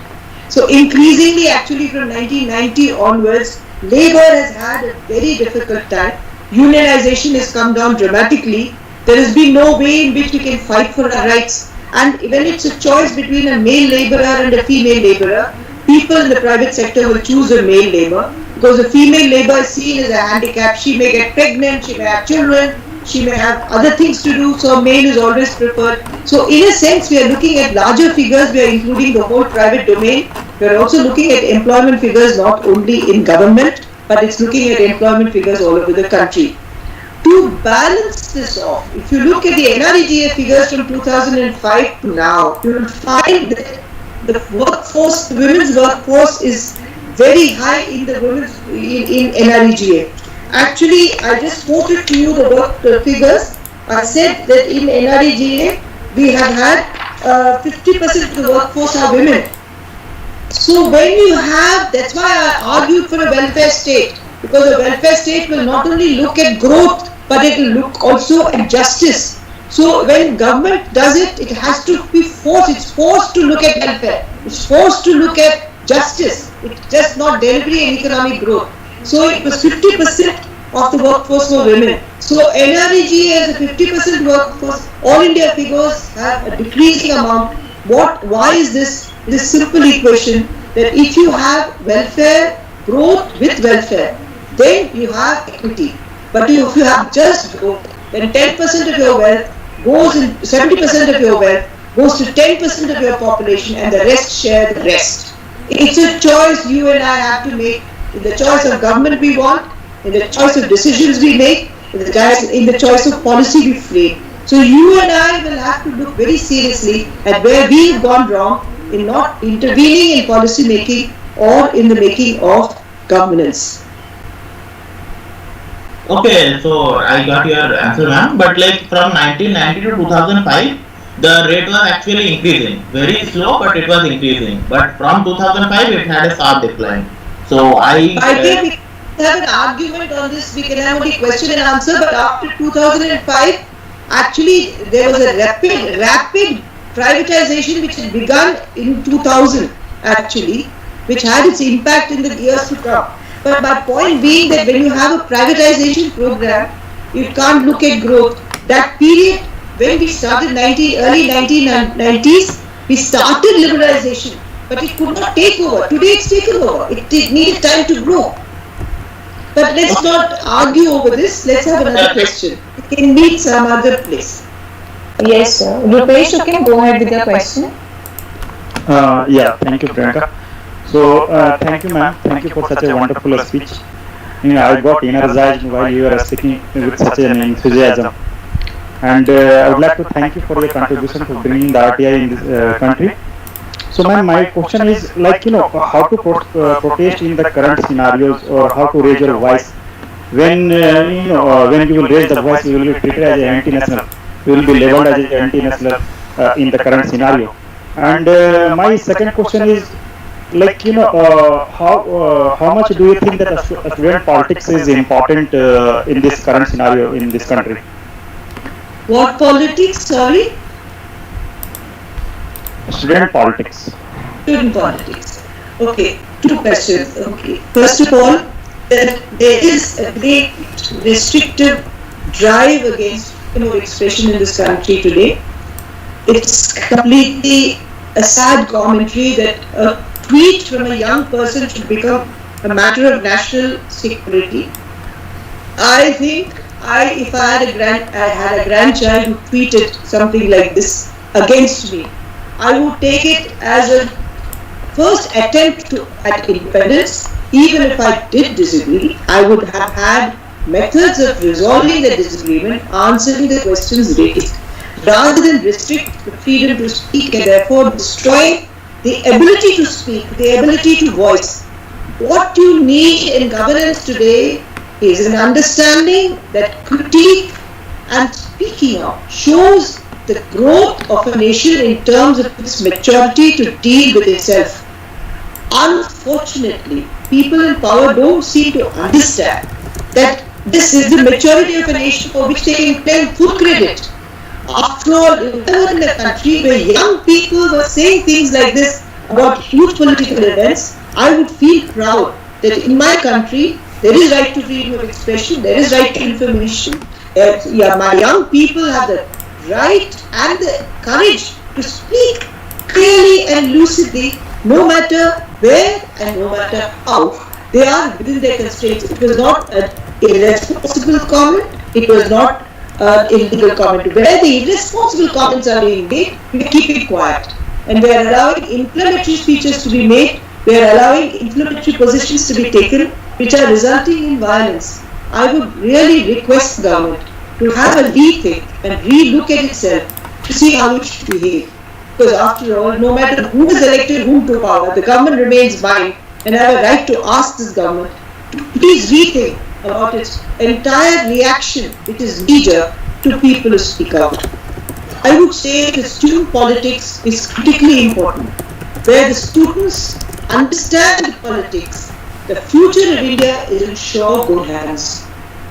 Speaker 5: So increasingly, actually from 1990 onwards, labour has had a very difficult time. Unionization has come down dramatically. There has been no way in which we can fight for our rights. And when it's a choice between a male labourer and a female labourer, people in the private sector will choose a male labour, because a female labour is seen as a handicap. She may get pregnant, she may have children, she may have other things to do, so male is always preferred. So in a sense, we are looking at larger figures, we are including the whole private domain. We are also looking at employment figures not only in government, but it's looking at employment figures all over the country. To balance this off, if you look at the NREGA figures from 2005 to now, you will find that the workforce, the women's workforce is very high in the in NREGA. Actually, I just quoted to you the figures. I said that in NREGA we have had 50% of the workforce are women. So when you have, that's why I argued for a welfare state, because a welfare state will not only look at growth, but it will look also at justice. So when government does it, it has to be forced. It's forced to look at welfare. It's forced to look at justice. It's just not delivery and economic growth. So it was 50% of the workforce were women. So NREGA has a 50% workforce. All India figures have a decreasing amount. Why is this? This simple equation that if you have welfare, growth with welfare, then you have equity. But if you have just growth, then 10% of your wealth goes in, 70% of your wealth goes to 10% of your population, and the rest share the rest. It's a choice you and I have to make. In the choice of government we want, in the choice of decisions we make, in the choice of policy we frame. So you and I will have to look very seriously at where we have gone wrong in not intervening in policy making or in the making of governance.
Speaker 7: Okay, so I got your answer, ma'am. But like from 1990 to 2005, the rate was actually increasing. Very slow, but it was increasing. But from 2005, it had a sharp decline. So I
Speaker 5: think we have an argument on this. We can have only question and answer. But after 2005, actually there was a rapid privatization which had begun in 2000 actually, which had its impact in the years to come. But my point being that when you have a privatization program, you can't look at growth. That period when we started early 1990s, we started liberalization, but it could not take over. Today it's taken over. It needed time to grow. But let's not argue over this. Let's have another question. We can meet some other place.
Speaker 1: Yes, sir. Rupesh, you can go ahead with your question.
Speaker 8: Yeah, thank you, Priyanka. So, thank you, ma'am. Thank you for such a wonderful speech. I got energized while you were speaking with such an enthusiasm. And I would like to thank you for your contribution for bringing the RTI in this country. So, ma'am, my question is like, how to protest in the current scenarios, or how to raise your voice when, when you will raise the voice, you will be treated as an anti-national. You will be labeled as an anti-national in the current scenario. And my second question is, like, how much do you think that a student politics is important in this current scenario in this country?
Speaker 5: What politics? Sorry?
Speaker 8: Student politics.
Speaker 5: Student politics. Okay, two questions. Okay, first of all, there is a great restrictive drive against expression in this country today. It's completely a sad commentary that a tweet from a young person should become a matter of national security. I think if I had a grandchild who tweeted something like this against me, I would take it as a first attempt at independence. Even if I did disagree, I would have had methods of resolving the disagreement, answering the questions raised, rather than restrict the freedom to speak and therefore destroy the ability to speak, the ability to voice. What you need in governance today is an understanding that critique and speaking out shows the growth of a nation in terms of its maturity to deal with itself. Unfortunately, people in power don't seem to understand that this is the maturity of a nation for which they can claim full credit. After all, if I were in a country where young people were saying things like this about huge political events, I would feel proud that in my country there is right to freedom of expression, there is right to information. My young people have the right and the courage to speak clearly and lucidly, no matter where and no matter how. They are within their constraints. It was not an irresponsible comment, it was not an illegal comment. Where the irresponsible comments are being made, we keep it quiet. And we are allowing inflammatory speeches to be made, we are allowing inflammatory positions to be taken, which are resulting in violence. I would really request the government to have a rethink and re-look at itself to see how it should behave. Because after all, no matter who is elected whom to power, the government remains mine, and I have a right to ask this government to please rethink about its entire reaction, which is knee-jerk, to people who speak out. I would say that student politics is critically important, where the students understand politics. The future of India is in sure good hands.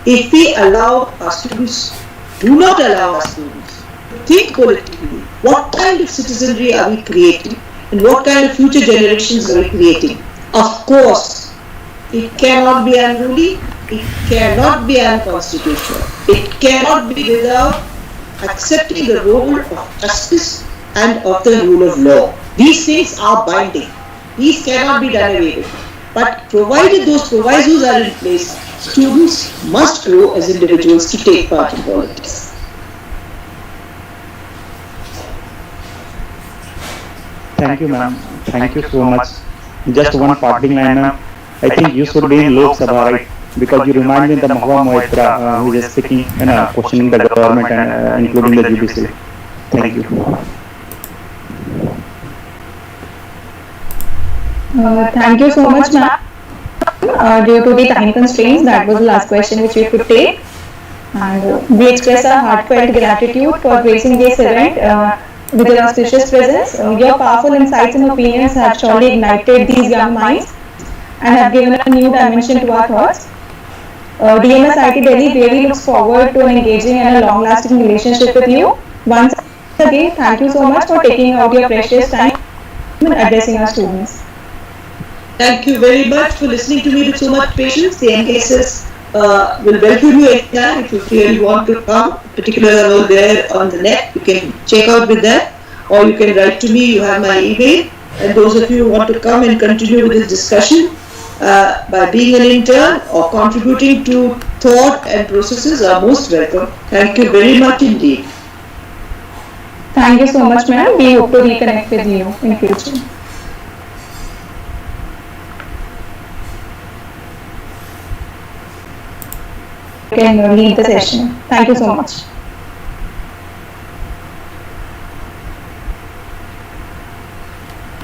Speaker 5: If we allow our students, do not allow our students to think politically, what kind of citizenry are we creating and what kind of future generations are we creating? Of course, it cannot be unruly, it cannot be unconstitutional, it cannot be without accepting the role of justice and of the rule of law. These things are binding. These cannot be done away with. But provided those provisos are in place, students must grow as individuals to take part in politics.
Speaker 8: Thank you, ma'am. Thank you so much. Just one parting line, ma'am. I think you should be in Lok Sabha, right? Because you remind me of the Mahua Moitra who is speaking and questioning the government and including the judiciary. Thank you.
Speaker 1: Thank you so much, ma'am. Due to the time constraints, that was the last question which we could take. And we express our heartfelt gratitude for gracing this event with your auspicious presence. Your powerful insights and opinions have surely ignited these young minds and have given a new dimension to our thoughts. DMS IT Delhi really looks forward to an engaging and a long-lasting relationship with you. Once again, thank you so much for taking out your precious time and addressing our students.
Speaker 5: Thank you very much for listening to me with so much patience. The NKSS will welcome you anytime. If you really want to come, particularly over there on the net, you can check out with that, or you can write to me. You have my email. And those of you who want to come and continue with this discussion by being an intern or contributing to thought and processes are most welcome. Thank you very much indeed.
Speaker 1: Thank you so much, ma'am. We hope to reconnect with you in future. You can lead the session. Thank you so much.